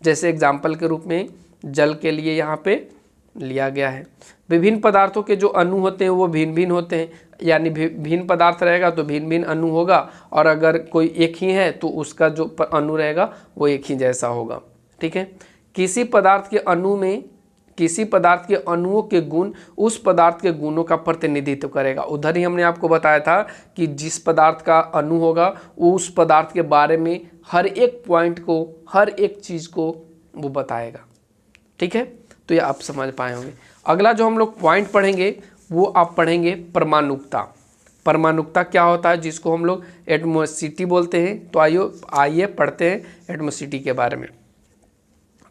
जैसे एग्जाम्पल के रूप में जल के लिए यहाँ पे लिया गया है। विभिन्न पदार्थों के जो अणु होते हैं वो भिन्न भिन्न होते हैं, यानी भिन्न पदार्थ रहेगा तो भिन्न भिन्न अणु होगा, और अगर कोई एक ही है तो उसका जो अणु रहेगा वो एक ही जैसा होगा। ठीक है, किसी पदार्थ के अणुओं के गुण उस पदार्थ के गुणों का प्रतिनिधित्व करेगा। उधर ही हमने आपको बताया था कि जिस पदार्थ का अणु होगा वो उस पदार्थ के बारे में हर एक पॉइंट को, हर एक चीज़ को वो बताएगा। ठीक है, तो ये आप समझ पाए होंगे। अगला जो हम लोग पॉइंट पढ़ेंगे वो आप पढ़ेंगे परमाणुकता। परमाणुकता क्या होता है, जिसको हम लोग एटमॉसिटी बोलते हैं। तो आइए पढ़ते हैं एटमॉसिटी के बारे में।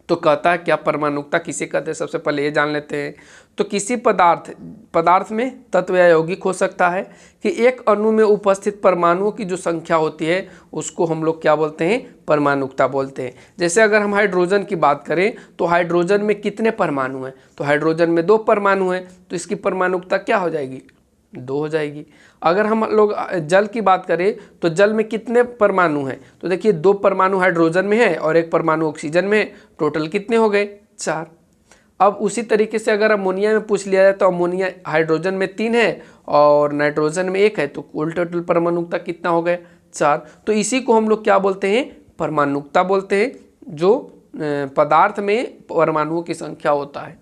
तो कहता है क्या परमाणुकता किसे कहते हैं, सबसे पहले ये जान लेते हैं। तो किसी पदार्थ में तत्व या यौगिक हो सकता है कि एक अणु में उपस्थित परमाणुओं की जो संख्या होती है उसको हम लोग क्या बोलते हैं, परमाणुकता बोलते हैं। जैसे अगर हम हाइड्रोजन की बात करें तो हाइड्रोजन में कितने परमाणु हैं, तो हाइड्रोजन में 2 परमाणु हैं, तो इसकी परमाणुकता क्या हो जाएगी, 2 हो जाएगी। अगर हम लोग जल की बात करें तो जल में कितने परमाणु हैं, तो देखिए 2 परमाणु हाइड्रोजन में है और 1 परमाणु ऑक्सीजन में है, टोटल कितने हो गए, 4। अब उसी तरीके से अगर अमोनिया में पूछ लिया जाए तो अमोनिया हाइड्रोजन में 3 है और नाइट्रोजन में 1 है, तो कुल टोटल परमाणुकता कितना हो गया, 4। तो इसी को हम लोग क्या बोलते हैं, परमाणुकता बोलते हैं, जो पदार्थ में परमाणुओं की संख्या होता है।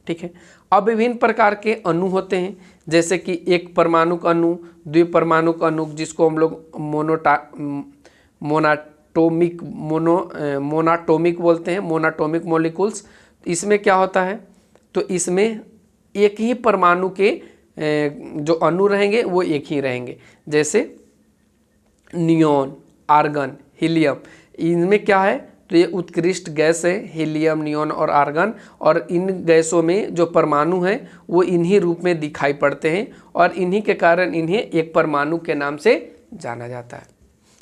ठीक है, अब विभिन्न प्रकार के अणु होते हैं, जैसे कि एक परमाणुक अणु, द्विपरमाणुक अणु, जिसको हम लोग मोनाटोमिक बोलते हैं, मोनाटोमिक मॉलिक्यूल्स। इसमें क्या होता है, तो इसमें एक ही परमाणु के जो अणु रहेंगे वो एक ही रहेंगे। जैसे नियॉन, आर्गन, हीलियम, इनमें क्या है, तो ये उत्कृष्ट गैस है, हीलियम, नियॉन और आर्गन, और इन गैसों में जो परमाणु हैं वो इन्हीं रूप में दिखाई पड़ते हैं और इन्हीं के कारण इन्हें एक परमाणु के नाम से जाना जाता है।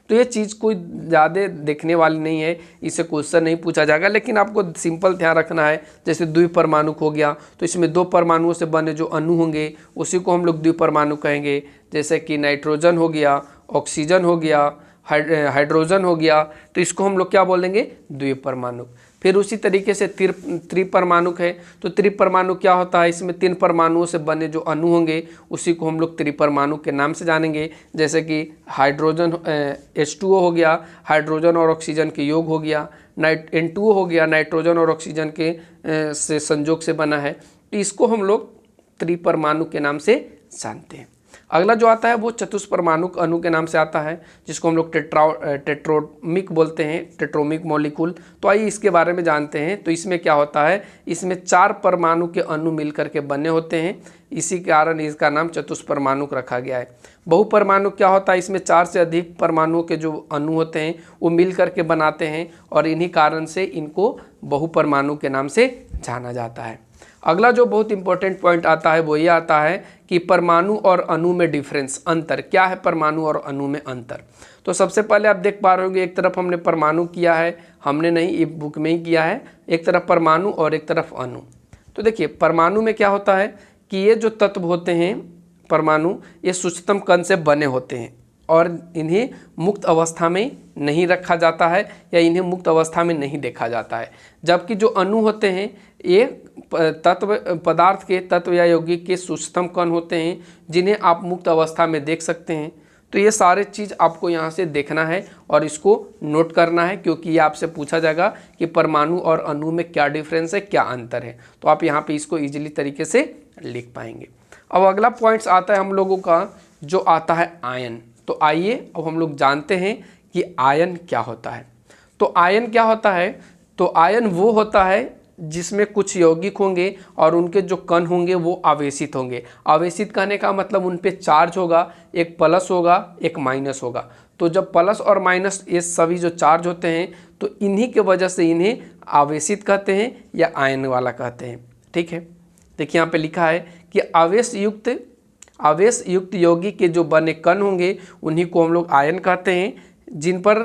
तो ये चीज़ कोई ज़्यादा देखने वाली नहीं है, इससे क्वेश्चन नहीं पूछा जाएगा, लेकिन आपको सिंपल ध्यान रखना है। जैसे द्विपरमाणुक हो गया तो इसमें 2 परमाणुओं से बने जो अणु होंगे उसी को हम लोग द्विपरमाणु कहेंगे। जैसे कि नाइट्रोजन हो गया, ऑक्सीजन हो गया, हाइड्रोजन हो गया, तो इसको हम लोग क्या बोलेंगे, द्विपरमाणुक। फिर उसी तरीके से त्रिपरमाणुक है, तो त्रिपरमाणु क्या होता है, इसमें 3 परमाणुओं से बने जो अणु होंगे उसी को हम लोग त्रिपरमाणु के नाम से जानेंगे। जैसे कि हाइड्रोजन H2O हो गया, हाइड्रोजन और ऑक्सीजन के योग हो गया, N2O हो गया, नाइट्रोजन और ऑक्सीजन के से संयोग से बना है, तो इसको हम लोग त्रिपरमाणु के नाम से जानते हैं। अगला जो आता है वो चतुष्परमाणुक अणु के नाम से आता है, जिसको हम लोग टेट्रोमिक बोलते हैं, टेट्रोमिक मॉलिक्यूल। तो आइए इसके बारे में जानते हैं। तो इसमें क्या होता है, इसमें 4 परमाणु के अणु मिलकर के बने होते हैं, इसी कारण इसका नाम चतुष्परमाणुक रखा गया है। बहुपरमाणु क्या होता है, इसमें 4 से अधिक परमाणुओं के जो अणु होते हैं वो मिल करके बनाते हैं और इन्हीं कारण से इनको बहुपरमाणु के नाम से जाना जाता है। अगला जो बहुत इंपॉर्टेंट पॉइंट आता है वो ये आता है कि परमाणु और अणु में डिफरेंस, अंतर क्या है, परमाणु और अणु में अंतर। तो सबसे पहले आप देख पा रहे होंगे, एक तरफ हमने परमाणु किया है, हमने नहीं, ये बुक में ही किया है, एक तरफ परमाणु और एक तरफ अणु। तो देखिए परमाणु में क्या होता है कि ये जो तत्व होते हैं परमाणु, ये सूक्ष्मतम कण से बने होते हैं और इन्हें मुक्त अवस्था में नहीं रखा जाता है या इन्हें मुक्त अवस्था में नहीं देखा जाता है। जबकि जो अणु होते हैं ये पदार्थ के तत्व या यौगिक के सूक्ष्मतम कण होते हैं जिन्हें आप मुक्त अवस्था में देख सकते हैं। तो ये सारे चीज़ आपको यहाँ से देखना है और इसको नोट करना है, क्योंकि ये आपसे पूछा जाएगा कि परमाणु और अणु में क्या डिफरेंस है, क्या अंतर है। तो आप यहाँ पे इसको इजीली तरीके से लिख पाएंगे। अब अगला पॉइंट्स आता है हम लोगों का, जो आता है आयन। तो आइए अब हम लोग जानते हैं कि आयन क्या होता है। तो आयन क्या होता है? तो आयन वो होता है जिसमें कुछ यौगिक होंगे और उनके जो कण होंगे वो आवेशित होंगे। आवेशित कहने का मतलब उन पे चार्ज होगा, एक प्लस होगा एक माइनस होगा। तो जब प्लस और माइनस ये सभी जो चार्ज होते हैं तो इन्हीं के वजह से इन्हें आवेशित कहते हैं या आयन वाला कहते हैं। ठीक है, देखिए यहाँ पे लिखा है कि आवेश युक्त यौगिक के जो बने कण होंगे उन्हीं को हम लोग आयन कहते हैं। जिन पर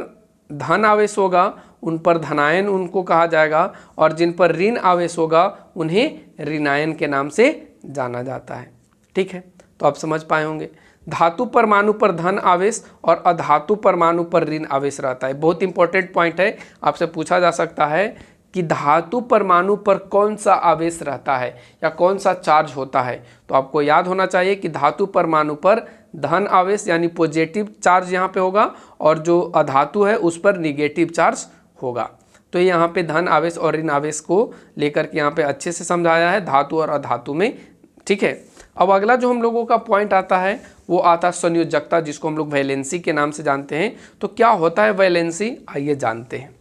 धन आवेश होगा उन पर धनायन उनको कहा जाएगा, और जिन पर ऋण आवेश होगा उन्हें ऋणायन के नाम से जाना जाता है। ठीक है, तो आप समझ पाए होंगे। धातु परमाणु पर धन आवेश और अधातु परमाणु पर ऋण आवेश रहता है। बहुत इंपॉर्टेंट पॉइंट है, आपसे पूछा जा सकता है कि धातु परमाणु पर कौन सा आवेश रहता है या कौन सा चार्ज होता है। तो आपको याद होना चाहिए कि धातु परमाणु पर धन आवेश यानी पॉजिटिव चार्ज यहाँ पे होगा, और जो अधातु है उस पर निगेटिव चार्ज होगा। तो यहाँ पे धन आवेश और ऋण आवेश को लेकर के यहाँ पे अच्छे से समझाया है धातु और अधातु में। ठीक है, अब अगला जो हम लोगों का पॉइंट आता है वो आता है संयोजकता, जिसको हम लोग वैलेंसी के नाम से जानते हैं। तो क्या होता है वैलेंसी, आइए जानते हैं।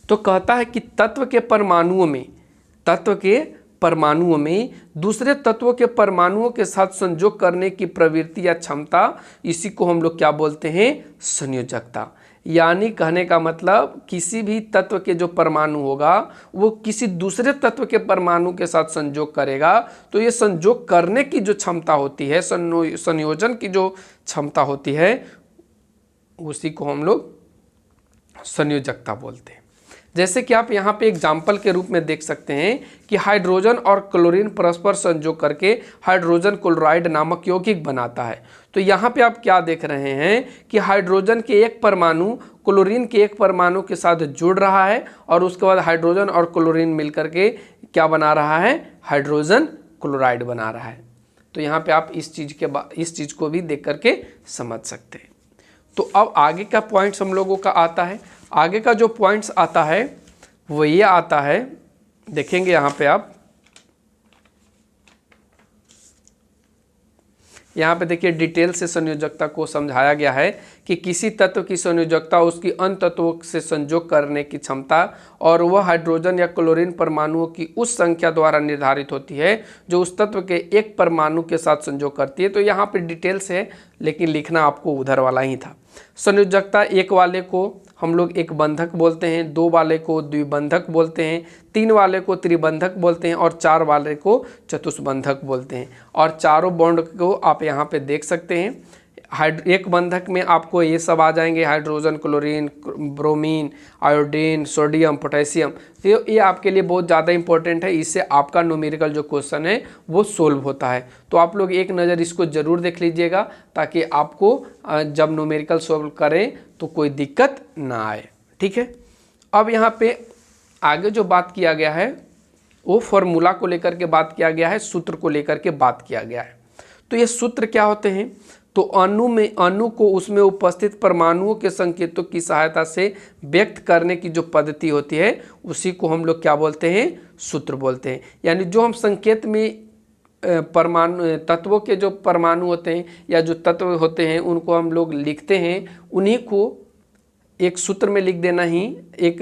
तो कहता है कि तत्व के परमाणुओं में दूसरे तत्वों के परमाणुओं के साथ संयोग करने की प्रवृत्ति या क्षमता, इसी को हम लोग क्या बोलते हैं, संयोजकता। यानी कहने का मतलब किसी भी तत्व के जो परमाणु होगा वो किसी दूसरे तत्व के परमाणु के साथ संयोग करेगा, तो ये संयोग करने की जो क्षमता होती है, संयोजन की जो क्षमता होती है, उसी को हम लोग संयोजकता बोलते हैं। जैसे कि आप यहाँ पे एग्जाम्पल के रूप में देख सकते हैं कि हाइड्रोजन और क्लोरीन परस्पर संयोग करके हाइड्रोजन क्लोराइड नामक यौगिक बनाता है। तो यहाँ पे आप क्या देख रहे हैं कि हाइड्रोजन के एक परमाणु क्लोरीन के एक परमाणु के साथ जुड़ रहा है, और उसके बाद हाइड्रोजन और क्लोरीन मिलकर के क्या बना रहा है, हाइड्रोजन क्लोराइड बना रहा है। तो यहाँ पे आप इस चीज़ को भी देख करके समझ सकते हैं। तो अब आगे का पॉइंट्स हम लोगों का आता है। आगे का जो पॉइंट्स आता है वो ये आता है, देखेंगे यहाँ पे आप, यहाँ पे देखिए डिटेल से संयोजकता को समझाया गया है कि किसी तत्व की संयोजकता उसकी अन्य तत्वों से संयोग करने की क्षमता, और वह हाइड्रोजन या क्लोरीन परमाणुओं की उस संख्या द्वारा निर्धारित होती है जो उस तत्व के एक परमाणु के साथ संयोग करती है। तो यहाँ पे डिटेल्स है, लेकिन लिखना आपको उधर वाला ही था। संयोजकता एक वाले को हम लोग एक बंधक बोलते हैं, दो वाले को द्विबंधक बोलते हैं, तीन वाले को त्रिबंधक बोलते हैं, और चार वाले को चतुष्बंधक बोलते हैं। और चारों बॉन्ड को आप यहाँ पे देख सकते हैं। एक बंधक में आपको ये सब आ जाएंगे, hydrogen, chlorine, bromine, iodine, sodium, potassium. तो ये आपके लिए बहुत ज़्यादा इंपॉर्टेंट है, इससे आपका न्यूमेरिकल जो क्वेश्चन है वो सोल्व होता है। तो आप लोग एक नज़र इसको ज़रूर देख लीजिएगा, ताकि आपको जब न्यूमेरिकल सोल्व करें तो कोई दिक्कत ना आए। ठीक है, अब यहाँ पे आगे जो बात किया गया है वो फॉर्मूला को लेकर के बात किया गया है, सूत्र को लेकर के बात किया गया है। तो ये सूत्र क्या होते हैं, तो अणु को उसमें उपस्थित परमाणुओं के संकेतों की सहायता से व्यक्त करने की जो पद्धति होती है उसी को हम लोग क्या बोलते हैं, सूत्र बोलते हैं। यानी जो हम संकेत में परमाणु तत्वों के जो परमाणु होते हैं या जो तत्व होते हैं उनको हम लोग लिखते हैं, उन्हीं को एक सूत्र में लिख देना ही, एक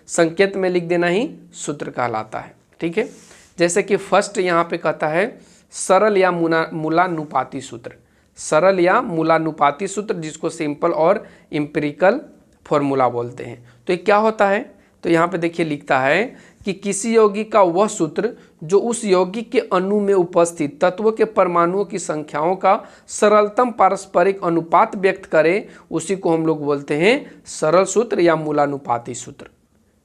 संकेत में लिख देना ही सूत्र कहलाता है। ठीक है, जैसे कि फर्स्ट यहाँ पे कहता है सरल या मूलानुपाती सूत्र, सरल या मूलानुपाती सूत्र, जिसको सिंपल और एम्पिरिकल फॉर्मूला बोलते हैं। तो ये क्या होता है, तो यहाँ पे देखिए लिखता है कि किसी यौगिक का वह सूत्र जो उस यौगिक के अणु में उपस्थित तत्वों के परमाणुओं की संख्याओं का सरलतम पारस्परिक अनुपात व्यक्त करे, उसी को हम लोग बोलते हैं सरल सूत्र या मूलानुपाती सूत्र।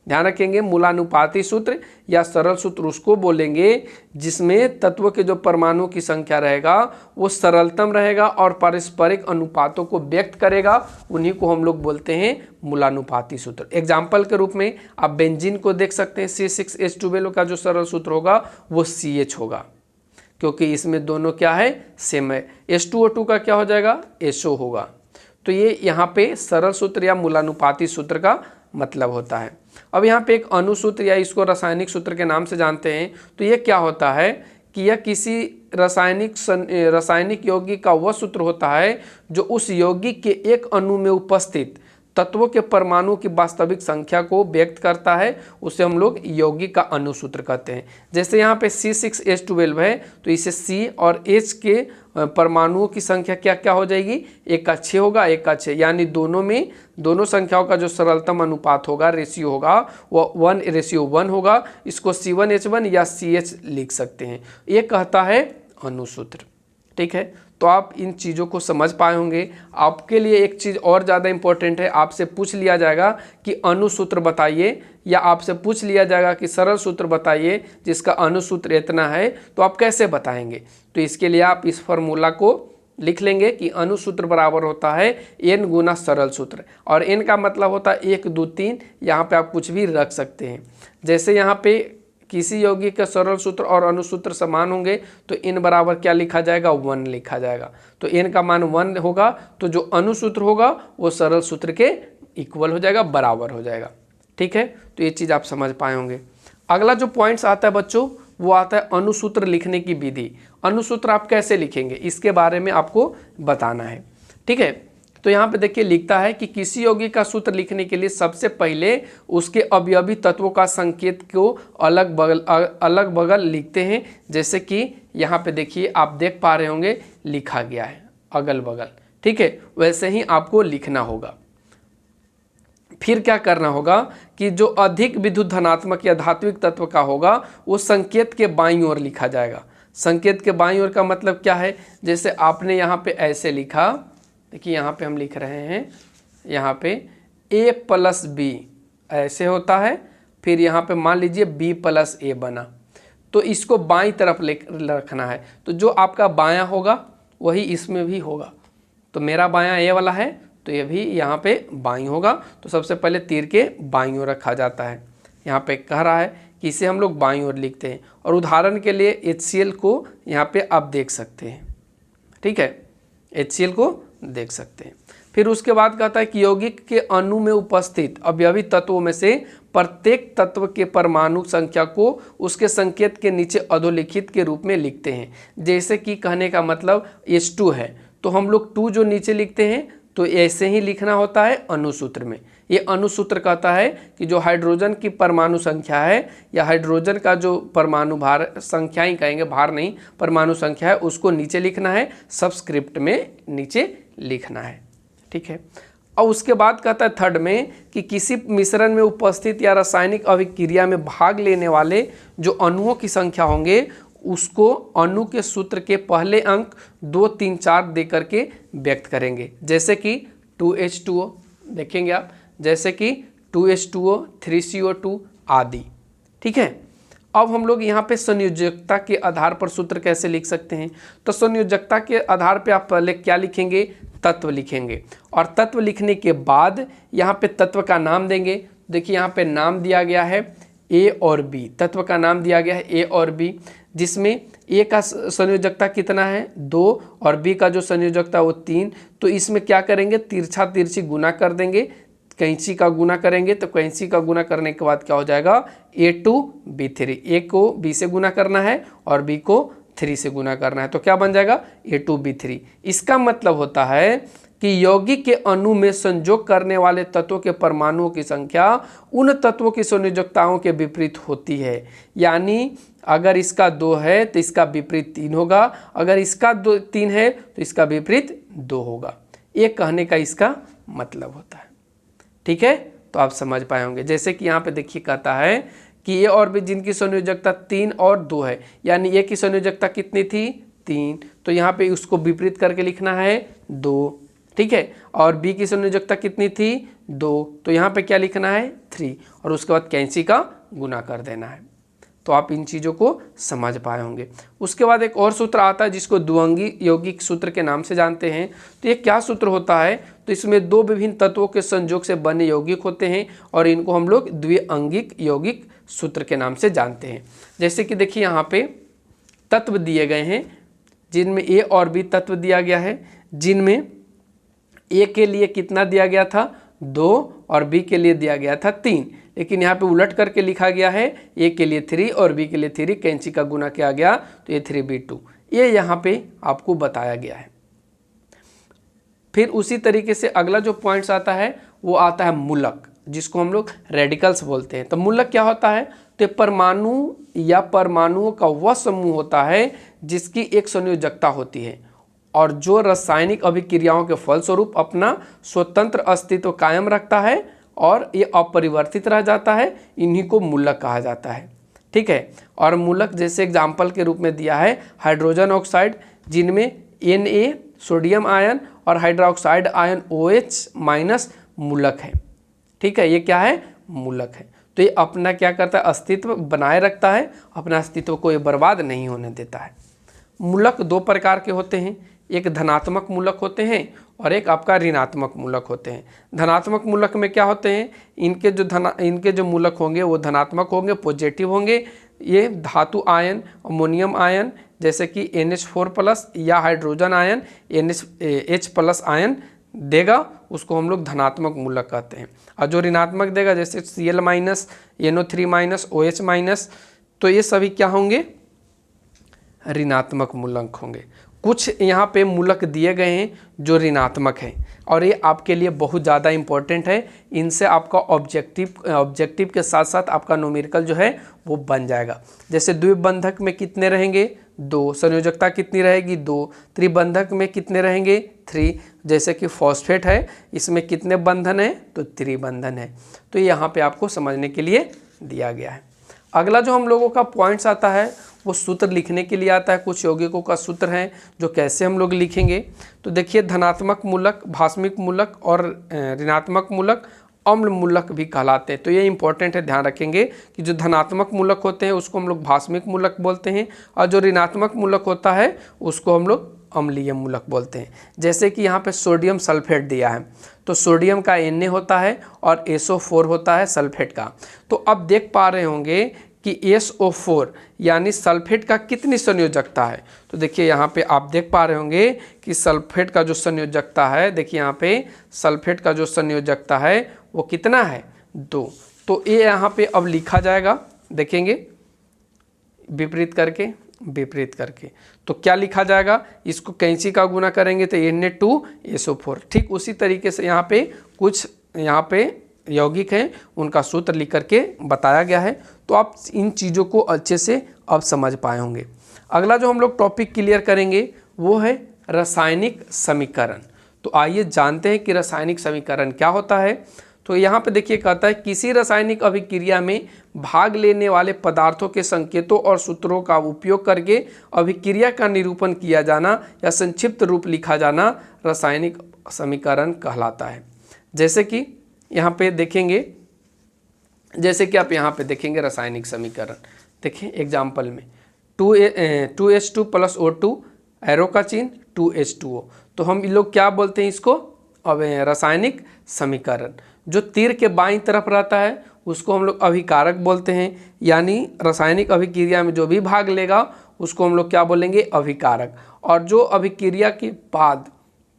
ध्यान रखेंगे, मूलानुपाती सूत्र या सरल सूत्र उसको बोलेंगे जिसमें तत्वों के जो परमाणुओं की संख्या रहेगा वो सरलतम रहेगा और पारस्परिक अनुपातों को व्यक्त करेगा, उन्हीं को हम लोग बोलते हैं मूलानुपाती सूत्र। एग्जाम्पल के रूप में आप बेंजीन को देख सकते हैं, C6H12 का जो सरल सूत्र होगा वो CH होगा। क्योंकि इसमें दोनों क्या है, सेम है। H2O2 का क्या हो जाएगा, HO होगा। तो ये यहाँ पे सरल सूत्र या मूलानुपाती सूत्र का मतलब होता है। अब यहाँ पे एक अणुसूत्र या इसको रासायनिक सूत्र के नाम से जानते हैं। तो ये क्या होता है कि यह किसी रासायनिक यौगिक का वह सूत्र होता है जो उस यौगिक के एक अणु में उपस्थित तत्वों के परमाणु की वास्तविक संख्या को व्यक्त करता है। उसे हम लोग यौगिक का अणुसूत्र कहते हैं। जैसे यहाँ पे C6H12 है, तो इसे C और H के परमाणुओं की संख्या क्या क्या हो जाएगी, 1 का 6 होगा, 1 का 6, यानी दोनों संख्याओं का जो सरलतम अनुपात होगा, रेशियो होगा, वो 1:1 होगा। इसको C1H1 या CH लिख सकते हैं। ये कहता है अणुसूत्र। ठीक है, तो आप इन चीज़ों को समझ पाए होंगे। आपके लिए एक चीज़ और ज़्यादा इंपॉर्टेंट है, आपसे पूछ लिया जाएगा कि अणुसूत्र बताइए, या आपसे पूछ लिया जाएगा कि सरल सूत्र बताइए जिसका अणुसूत्र इतना है, तो आप कैसे बताएंगे। तो इसके लिए आप इस फॉर्मूला को लिख लेंगे कि अणुसूत्र बराबर होता है n गुना सरल सूत्र, और n का मतलब होता है 1, 2, 3। यहाँ पे आप कुछ भी रख सकते हैं। जैसे यहाँ पे किसी यौगिक के सरल सूत्र और अणुसूत्र समान होंगे तो n बराबर क्या लिखा जाएगा, 1 लिखा जाएगा। तो n का मान 1 होगा, तो जो अणुसूत्र होगा वो सरल सूत्र के इक्वल हो जाएगा, बराबर हो जाएगा। ठीक है, तो ये चीज़ आप समझ पाए होंगे। अगला जो पॉइंट्स आता है बच्चों, वो आता है अणुसूत्र लिखने की विधि। अणुसूत्र आप कैसे लिखेंगे, इसके बारे में आपको बताना है। ठीक है, तो यहाँ पे देखिए लिखता है कि किसी यौगिक का सूत्र लिखने के लिए सबसे पहले उसके अवयवी तत्वों का संकेत को अलग बगल लिखते हैं। जैसे कि यहाँ पे देखिए, आप देख पा रहे होंगे लिखा गया है अगल बगल। ठीक है, वैसे ही आपको लिखना होगा। फिर क्या करना होगा कि जो अधिक विद्युत धनात्मक या धात्विक तत्व का होगा वो संकेत के बाईं ओर लिखा जाएगा। संकेत के बाईं ओर का मतलब क्या है, जैसे आपने यहाँ पे ऐसे लिखा, देखिए यहाँ पे हम लिख रहे हैं, यहाँ पे A+B ऐसे होता है, फिर यहाँ पे मान लीजिए B+A बना, तो इसको बाईं तरफ रखना है। तो जो आपका बायां होगा वही इसमें भी होगा। तो मेरा बायां A वाला है, तो ये भी यहाँ पे बाईं होगा। तो सबसे पहले तीर के बाईं ओर रखा जाता है। यहाँ पे कह रहा है कि इसे हम लोग बाईं ओर लिखते हैं। और उदाहरण के लिए HCl को यहाँ पे आप देख सकते हैं। ठीक है, HCl को देख सकते हैं। फिर उसके बाद कहता है कि यौगिक के अणु में उपस्थित अवयवी तत्वों में से प्रत्येक तत्व के परमाणु संख्या को उसके संकेत के नीचे अधोलिखित के रूप में लिखते हैं। जैसे कि कहने का मतलब H2 है, तो हम लोग 2 जो नीचे लिखते हैं, तो ऐसे ही लिखना होता है अणुसूत्र में। ये अणुसूत्र कहता है कि जो हाइड्रोजन की परमाणु संख्या है, या हाइड्रोजन का जो परमाणु भार, संख्या ही कहेंगे, भार नहीं, परमाणु संख्या है, उसको नीचे लिखना है, सबस्क्रिप्ट में नीचे लिखना है। ठीक है, और उसके बाद कहता है थर्ड में कि किसी मिश्रण में उपस्थित या रासायनिक अभिक्रिया में भाग लेने वाले जो अणुओं की संख्या होंगे उसको अणु के सूत्र के पहले अंक 2, 3, 4 दे करके व्यक्त करेंगे। जैसे कि 2H2O देखेंगे आप, जैसे कि 2H2O, 3CO2 आदि। ठीक है, अब हम लोग यहाँ पे संयोजकता के आधार पर सूत्र कैसे लिख सकते हैं। तो संयोजकता के आधार पे आप पहले क्या लिखेंगे, तत्व लिखेंगे, और तत्व लिखने के बाद यहाँ पे तत्व का नाम देंगे। देखिए यहाँ पे नाम दिया गया है A और B, तत्व का नाम दिया गया है A और B, जिसमें A का संयोजकता कितना है 2 और B का जो संयोजकता वो 3। तो इसमें क्या करेंगे, तिरछा तिरछी गुना कर देंगे, कैंची का गुना करेंगे। तो कैंची का गुना करने के बाद क्या हो जाएगा, A2B3। A को B से गुना करना है और B को 3 से गुना करना है, तो क्या बन जाएगा A2B3। इसका मतलब होता है कि यौगिक के अणु में संयोग करने वाले तत्वों के परमाणुओं की संख्या उन तत्वों की संयोजकताओं के विपरीत होती है। यानी अगर इसका 2 है तो इसका विपरीत 3 होगा, अगर इसका 3 है तो इसका विपरीत 2 होगा। ये कहने का इसका मतलब होता है। ठीक है, तो आप समझ पाए होंगे। जैसे कि यहाँ पे देखिए कहता है कि A और B जिनकी संयोजकता 3 और 2 है, यानी A की संयोजकता कितनी थी 3, तो यहाँ पे उसको विपरीत करके लिखना है 2। ठीक है, और B की संयोजकता कितनी थी 2, तो यहाँ पे क्या लिखना है 3, और उसके बाद कैंची का गुना कर देना है। तो आप इन चीज़ों को समझ पाए होंगे। उसके बाद एक और सूत्र आता है जिसको द्विअंगी यौगिक सूत्र के नाम से जानते हैं। तो ये क्या सूत्र होता है, तो इसमें 2 विभिन्न तत्वों के संयोग से बने यौगिक होते हैं और इनको हम लोग द्विअंगिक यौगिक सूत्र के नाम से जानते हैं। जैसे कि देखिए यहाँ पे तत्व दिए गए हैं, जिनमें ए और बी तत्व दिया गया है, जिनमें ए के लिए कितना दिया गया था 2 और बी के लिए दिया गया था 3, लेकिन यहाँ पे उलट करके लिखा गया है ए के लिए 3 और बी के लिए 3, कैंची का गुना किया गया तो ये 3b2, ये यहाँ पे आपको बताया गया है। फिर उसी तरीके से अगला जो पॉइंट्स आता है वो आता है मूलक, जिसको हम लोग रेडिकल्स बोलते हैं। तो मूलक क्या होता है, तो परमाणु या परमाणुओं का वह समूह होता है जिसकी एक संयोजकता होती है और जो रासायनिक अभिक्रियाओं के फलस्वरूप अपना स्वतंत्र अस्तित्व कायम रखता है और ये अपरिवर्तित रह जाता है, इन्हीं को मूलक कहा जाता है। ठीक है, और मूलक जैसे एग्जाम्पल के रूप में दिया है हाइड्रोजन ऑक्साइड, जिनमें Na सोडियम आयन और हाइड्रोक्साइड आयन OH- मूलक है। ठीक है, ये क्या है, मूलक है। तो ये अपना क्या करता है, अस्तित्व बनाए रखता है, अपना अस्तित्व को ये बर्बाद नहीं होने देता है। मूलक 2 प्रकार के होते हैं, एक धनात्मक मूलक होते हैं और एक आपका ऋणात्मक मूलक होते हैं। धनात्मक मूलक में क्या होते हैं, इनके जो मूलक होंगे वो धनात्मक होंगे, पॉजिटिव होंगे। ये धातु आयन, अमोनियम आयन जैसे कि NH4+ या हाइड्रोजन आयन NH+ आयन देगा, उसको हम लोग धनात्मक मूलक कहते हैं। और जो ऋणात्मक देगा जैसे Cl-, NO3-, OH-, तो ये सभी क्या होंगे, ऋणात्मक मूलक होंगे। कुछ यहाँ पे मूलक दिए गए हैं जो ऋणात्मक हैं और ये आपके लिए बहुत ज़्यादा इम्पोर्टेंट है। इनसे आपका ऑब्जेक्टिव के साथ साथ आपका न्यूमेरिकल जो है वो बन जाएगा। जैसे द्विबंधक में कितने रहेंगे 2, संयोजकता कितनी रहेगी 2, त्रिबंधक में कितने रहेंगे 3, जैसे कि फॉस्फेट है इसमें कितने बंधन है तो त्रिबंधन है। तो यहाँ पे आपको समझने के लिए दिया गया है। अगला जो हम लोगों का पॉइंट्स आता है वो सूत्र लिखने के लिए आता है। कुछ यौगिकों का सूत्र है जो कैसे हम लोग लिखेंगे। तो देखिए, धनात्मक मूलक भास्मिक मूलक और ऋणात्मक मूलक अम्ल मूलक भी कहलाते हैं। तो ये इंपॉर्टेंट है, ध्यान रखेंगे कि जो धनात्मक मूलक होते हैं उसको हम लोग भास्मिक मूलक बोलते हैं और जो ऋणात्मक मूलक होता है उसको हम लोग अम्लीय मूलक बोलते हैं। जैसे कि यहाँ पे सोडियम सल्फेट दिया है, तो सोडियम का Na होता है और SO4 होता है सल्फेट का। तो अब देख पा रहे होंगे कि SO4 यानी सल्फेट का कितनी संयोजकता है। तो देखिए यहाँ पे आप देख पा रहे होंगे कि सल्फेट का जो संयोजकता है, देखिए यहाँ पे सल्फेट का जो संयोजकता है वो कितना है 2। तो ये यहाँ पे अब लिखा जाएगा, देखेंगे विपरीत करके तो क्या लिखा जाएगा, इसको कैंची का गुना करेंगे तो Na2SO4। ठीक उसी तरीके से यहाँ पे कुछ यौगिक हैं उनका सूत्र लिख करके बताया गया है। तो आप इन चीज़ों को अच्छे से अब समझ पाए होंगे। अगला जो हम लोग टॉपिक क्लियर करेंगे वो है रासायनिक समीकरण। तो आइए जानते हैं कि रासायनिक समीकरण क्या होता है। तो यहाँ पे देखिए कहता है किसी रासायनिक अभिक्रिया में भाग लेने वाले पदार्थों के संकेतों और सूत्रों का उपयोग करके अभिक्रिया का निरूपण किया जाना या संक्षिप्त रूप लिखा जाना रासायनिक समीकरण कहलाता है। जैसे कि यहाँ पे देखेंगे, जैसे कि आप यहाँ पे देखेंगे रासायनिक समीकरण, देखिए एग्जाम्पल में 2H2 + O2 एरो का चिन्ह 2H2O। तो हम लोग क्या बोलते हैं इसको, अब रासायनिक समीकरण। जो तीर के बाईं तरफ रहता है उसको हम लोग अभिकारक बोलते हैं, यानी रासायनिक अभिक्रिया में जो भी भाग लेगा उसको हम लोग क्या बोलेंगे, अभिकारक। और जो अभिक्रिया के बाद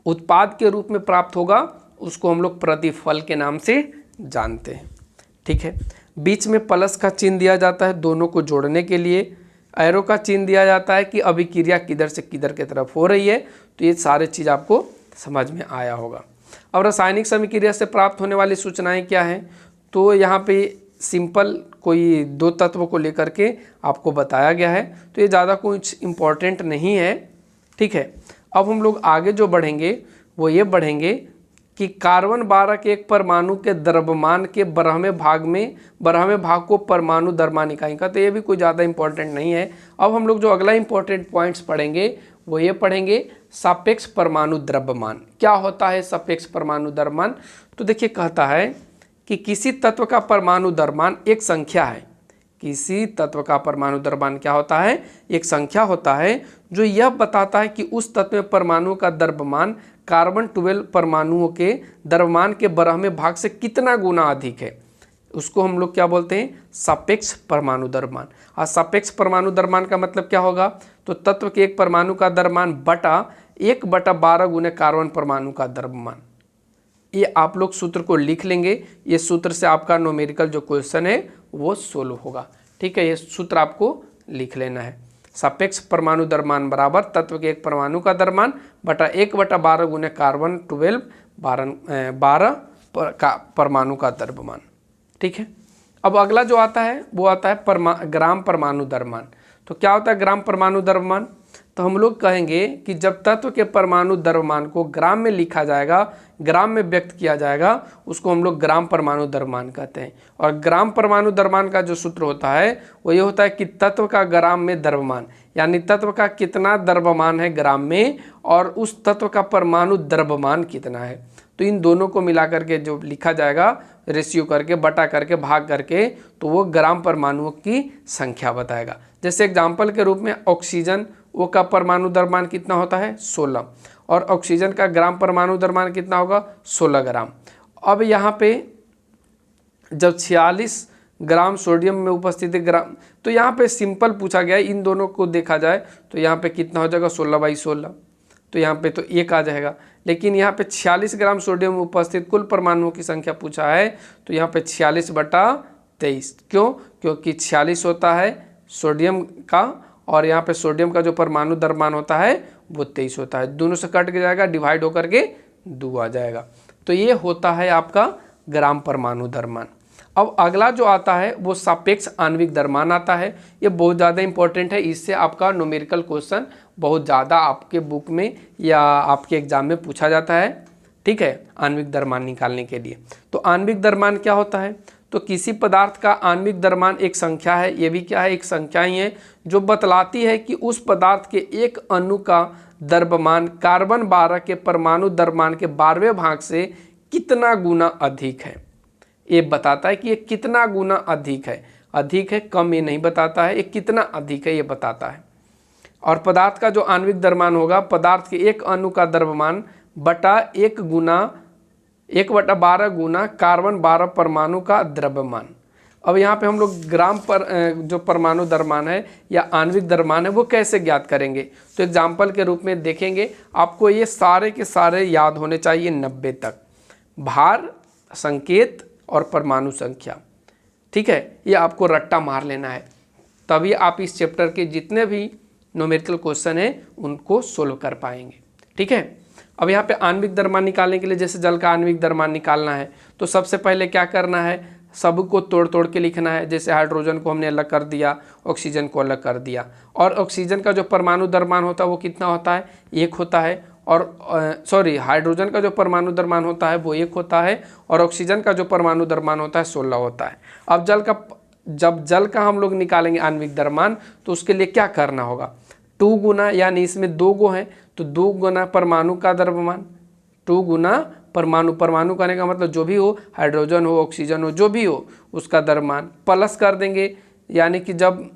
उत्पाद के रूप में प्राप्त होगा उसको हम लोग प्रतिफल के नाम से जानते हैं। ठीक है, बीच में प्लस का चिन्ह दिया जाता है दोनों को जोड़ने के लिए, एरो का चिन्ह दिया जाता है कि अभिक्रिया किधर से किधर की तरफ हो रही है। तो ये सारे चीज़ आपको समझ में आया होगा। अब रासायनिक समीक्रिया से प्राप्त होने वाली सूचनाएं क्या हैं, तो यहाँ पे सिंपल कोई 2 तत्वों को लेकर के आपको बताया गया है। तो ये ज़्यादा कुछ इम्पोर्टेंट नहीं है। ठीक है, अब हम लोग आगे जो बढ़ेंगे वो ये बढ़ेंगे कि कार्बन 12 के एक परमाणु के द्रव्यमान के 12वें भाग को परमाणु द्रव्यमान इकाई का। तो ये भी कोई ज़्यादा इंपॉर्टेंट नहीं है। अब हम लोग जो अगला इंपॉर्टेंट पॉइंट्स पढ़ेंगे वो ये पढ़ेंगे सापेक्ष परमाणु द्रव्यमान। क्या होता है सापेक्ष परमाणु द्रव्यमान, तो देखिए कहता है कि किसी तत्व का परमाणु द्रव्यमान एक संख्या है। किसी तत्व का परमाणु द्रव्यमान क्या होता है, एक संख्या होता है जो यह बताता है कि उस तत्व में परमाणुओं का द्रव्यमान कार्बन 12 परमाणुओं के द्रव्यमान के 12वें भाग से कितना गुना अधिक है। उसको हम लोग क्या बोलते हैं, सापेक्ष परमाणु द्रव्यमान। और सापेक्ष परमाणु द्रव्यमान का मतलब क्या होगा, तो तत्व के एक परमाणु का द्रव्यमान बटा 1/12 गुने कार्बन परमाणु का द्रव्यमान। ये आप लोग सूत्र को लिख लेंगे। ये सूत्र से आपका न्यूमेरिकल जो क्वेश्चन है वो सोल्व होगा। ठीक है, ये सूत्र आपको लिख लेना है। सापेक्ष परमाणु द्रव्यमान बराबर तत्व के एक परमाणु का द्रव्यमान बटा 1/12 गुने कार्बन 12 का परमाणु का द्रव्यमान। ठीक है, अब अगला जो आता है वो आता है ग्राम परमाणु द्रव्यमान। तो क्या होता है ग्राम परमाणु द्रव्यमान? तो हम लोग कहेंगे कि जब तत्व के परमाणु द्रव्यमान को ग्राम में लिखा जाएगा, ग्राम में व्यक्त किया जाएगा, उसको हम लोग ग्राम परमाणु द्रव्यमान कहते हैं। और ग्राम परमाणु द्रव्यमान का जो सूत्र होता है वो ये होता है कि तत्व का ग्राम में द्रव्यमान, यानी तत्व का कितना द्रव्यमान है ग्राम में और उस तत्व का परमाणु द्रव्यमान कितना है। तो इन दोनों को मिला करके जो लिखा जाएगा, रेशियो करके, बटा करके, भाग करके, तो वो ग्राम परमाणुओं की संख्या बताएगा। जैसे एग्जाम्पल के रूप में ऑक्सीजन वो का परमाणु द्रव्यमान कितना होता है 16, और ऑक्सीजन का ग्राम परमाणु द्रव्यमान कितना होगा 16 ग्राम। अब यहाँ पे जब 46 ग्राम सोडियम में उपस्थित है ग्राम, तो यहाँ पे सिंपल पूछा गया है, इन दोनों को देखा जाए तो यहाँ पे कितना हो जाएगा 16/16, तो यहाँ पे तो 1 आ जाएगा। लेकिन यहाँ पे 46 ग्राम सोडियम में उपस्थित कुल परमाणुओं की संख्या पूछा है, तो यहाँ पे 46/23। क्यों? क्योंकि 46 होता है सोडियम का, और यहाँ पे सोडियम का जो परमाणु द्रव्यमान होता है वो 23 होता है। दोनों से कट के जाएगा, डिवाइड होकर के 2 आ जाएगा। तो ये होता है आपका ग्राम परमाणु द्रव्यमान। अब अगला जो आता है वो सापेक्ष आणविक द्रव्यमान आता है। ये बहुत ज़्यादा इंपॉर्टेंट है, इससे आपका न्यूमेरिकल क्वेश्चन बहुत ज़्यादा आपके बुक में या आपके एग्जाम में पूछा जाता है। ठीक है, आणविक द्रव्यमान निकालने के लिए। तो आणविक द्रव्यमान क्या होता है? तो किसी पदार्थ का आणविक द्रव्यमान एक संख्या है, ये भी क्या है, एक संख्या ही है, जो बतलाती है कि उस पदार्थ के एक अणु का द्रव्यमान कार्बन 12 के परमाणु द्रव्यमान के 12वें भाग से कितना गुना अधिक है। ये बताता है कि ये कितना गुना अधिक है, कम ये नहीं बताता है, ये कितना अधिक है ये बताता है। और पदार्थ का जो आणविक द्रव्यमान होगा, पदार्थ के एक अणु का द्रव्यमान बटा 1/12 गुना कार्बन 12 परमाणु का द्रव्यमान। अब यहाँ पे हम लोग ग्राम पर जो परमाणु द्रव्यमान है या आणविक द्रव्यमान है वो कैसे ज्ञात करेंगे? तो एग्जाम्पल के रूप में देखेंगे। आपको ये सारे के सारे याद होने चाहिए 90 तक, भार, संकेत और परमाणु संख्या। ठीक है, ये आपको रट्टा मार लेना है, तभी आप इस चैप्टर के जितने भी न्यूमेरिकल क्वेश्चन है उनको सोल्व कर पाएंगे। ठीक है, अब यहाँ पे आणविक द्रव्यमान निकालने के लिए, जैसे जल का आणविक द्रव्यमान निकालना है तो सबसे पहले क्या करना है, सबको तोड़ तोड़ के लिखना है। जैसे हाइड्रोजन को हमने अलग कर दिया, ऑक्सीजन को अलग कर दिया, और ऑक्सीजन का जो परमाणु द्रव्यमान होता है वो कितना होता है 1 होता है, और हाइड्रोजन का जो परमाणु द्रव्यमान होता है वो 1 होता है, और ऑक्सीजन का जो परमाणु द्रव्यमान होता है 16 होता है। अब जब जल का हम लोग निकालेंगे आणविक द्रव्यमान तो उसके लिए क्या करना होगा, 2 गुना, यानी इसमें 2 गो हैं तो 2 गुना परमाणु का द्रव्यमान, 2 गुना परमाणु करने का मतलब जो भी हो, हाइड्रोजन हो, ऑक्सीजन हो, जो भी हो, उसका द्रव्यमान प्लस कर देंगे। यानी कि जब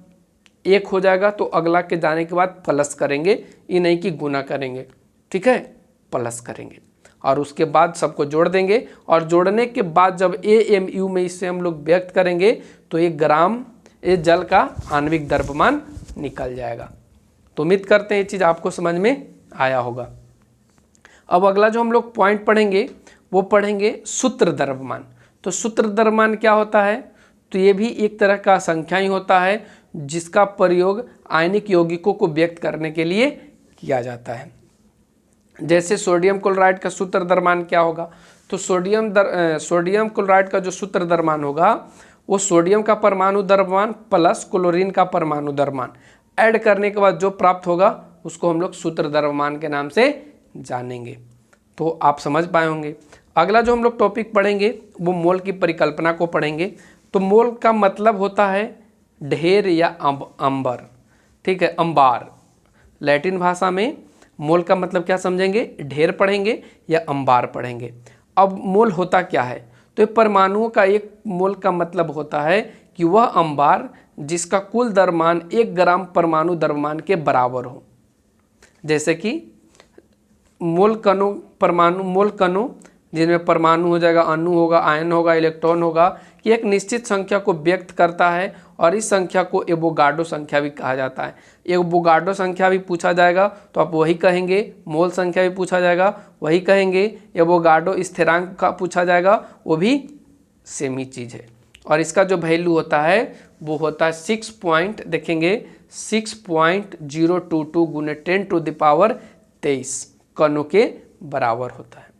1 हो जाएगा तो अगला के जाने के बाद प्लस करेंगे, ये नहीं कि गुना करेंगे। ठीक है, प्लस करेंगे और उसके बाद सबको जोड़ देंगे, और जोड़ने के बाद जब AMU में इससे हम लोग व्यक्त करेंगे तो ये जल का आणविक द्रव्यमान निकल जाएगा। तो उम्मीद करते हैं ये चीज़ आपको समझ में आया होगा। अब अगला जो हम लोग पॉइंट पढ़ेंगे वो पढ़ेंगे सूत्र द्रव्यमान। तो सूत्र द्रव्यमान क्या होता है? तो ये भी एक तरह का संख्या ही होता है जिसका प्रयोग आयनिक यौगिकों को व्यक्त करने के लिए किया जाता है। जैसे सोडियम क्लोराइड का सूत्र द्रव्यमान क्या होगा? तो सोडियम क्लोराइड का जो सूत्र द्रव्यमान होगा वो सोडियम का परमाणु द्रव्यमान प्लस क्लोरीन का परमाणु द्रव्यमान ऐड करने के बाद जो प्राप्त होगा उसको हम लोग सूत्र द्रव्यमान के नाम से जानेंगे। तो आप समझ पाए होंगे। अगला जो हम लोग टॉपिक पढ़ेंगे वो मोल की परिकल्पना को पढ़ेंगे। तो मोल का मतलब होता है ढेर या अंबर। ठीक है, अंबार। लैटिन भाषा में मोल का मतलब क्या समझेंगे? ढेर पढ़ेंगे या अंबार पढ़ेंगे। अब मोल होता क्या है? तो परमाणुओं का एक मोल का मतलब होता है कि वह अंबार जिसका कुल द्रव्यमान 1 ग्राम परमाणु द्रव्यमान के बराबर हो। जैसे कि मोल कणों जिनमें परमाणु हो जाएगा, अणु होगा, आयन होगा, इलेक्ट्रॉन होगा, कि एक निश्चित संख्या को व्यक्त करता है और इस संख्या को एवोगाड्रो संख्या भी कहा जाता है। एवोगाड्रो संख्या भी पूछा जाएगा तो आप वही कहेंगे, मोल संख्या भी पूछा जाएगा वही कहेंगे, एवोगाड्रो स्थिरांक का पूछा जाएगा वो भी सेम ही चीज़ है। और इसका जो वैल्यू होता है वो होता है 6.022 गुने 10⁻23 कणों के बराबर होता है।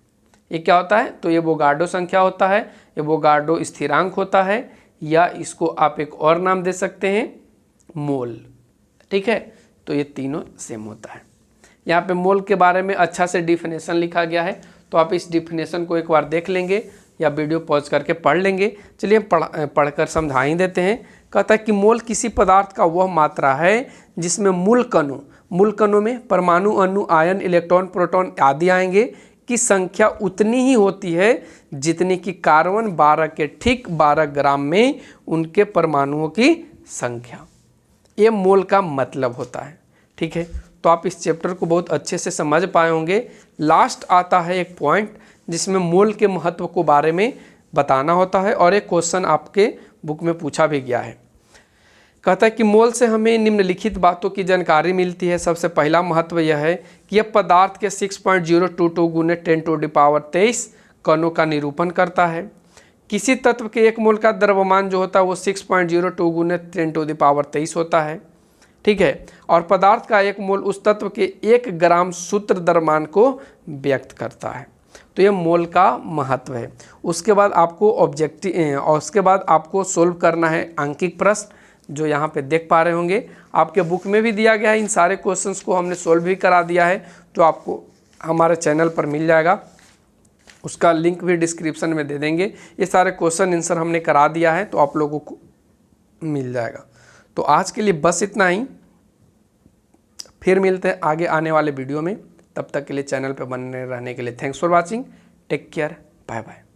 ये क्या होता है? तो एवोगाड्रो संख्या होता है, एवोगाड्रो स्थिरांक होता है, या इसको आप एक और नाम दे सकते हैं मोल। ठीक है, तो ये तीनों सेम होता है। यहाँ पे मोल के बारे में अच्छा से डिफिनेशन लिखा गया है, तो आप इस डिफिनेशन को एक बार देख लेंगे या वीडियो पॉज करके पढ़ लेंगे। चलिए पढ़कर समझा ही देते हैं। कहता है कि मोल किसी पदार्थ का वह मात्रा है जिसमें मूल कणों में परमाणु, अणु, आयन, इलेक्ट्रॉन, प्रोटॉन आदि आएंगे की संख्या उतनी ही होती है जितनी कि कार्बन 12 के ठीक 12 ग्राम में उनके परमाणुओं की संख्या। ये मोल का मतलब होता है। ठीक है, तो आप इस चैप्टर को बहुत अच्छे से समझ पाए होंगे। लास्ट आता है एक पॉइंट जिसमें मोल के महत्व को बारे में बताना होता है, और एक क्वेश्चन आपके बुक में पूछा भी गया है। कहता है कि मोल से हमें निम्नलिखित बातों की जानकारी मिलती है। सबसे पहला महत्व यह है कि यह पदार्थ के 6.022 गुने 10⁻23 कणों का निरूपण करता है। किसी तत्व के एक मोल का द्रव्यमान जो होता है वो 6.02 गुने 10⁻23 होता है। ठीक है, और पदार्थ का एक मोल उस तत्व के 1 ग्राम सूत्र द्रव्यमान को व्यक्त करता है। तो ये मोल का महत्व है। उसके बाद आपको ऑब्जेक्टिव और उसके बाद आपको सोल्व करना है अंकित प्रश्न, जो यहाँ पे देख पा रहे होंगे आपके बुक में भी दिया गया है। इन सारे क्वेश्चंस को हमने सोल्व भी करा दिया है, जो आपको हमारे चैनल पर मिल जाएगा। उसका लिंक भी डिस्क्रिप्शन में दे देंगे। ये सारे क्वेश्चन आंसर हमने करा दिया है, तो आप लोगों को मिल जाएगा। तो आज के लिए बस इतना ही, फिर मिलते हैं आगे आने वाले वीडियो में। तब तक के लिए चैनल पर बने रहने के लिए thanks for watching. Take care, bye bye.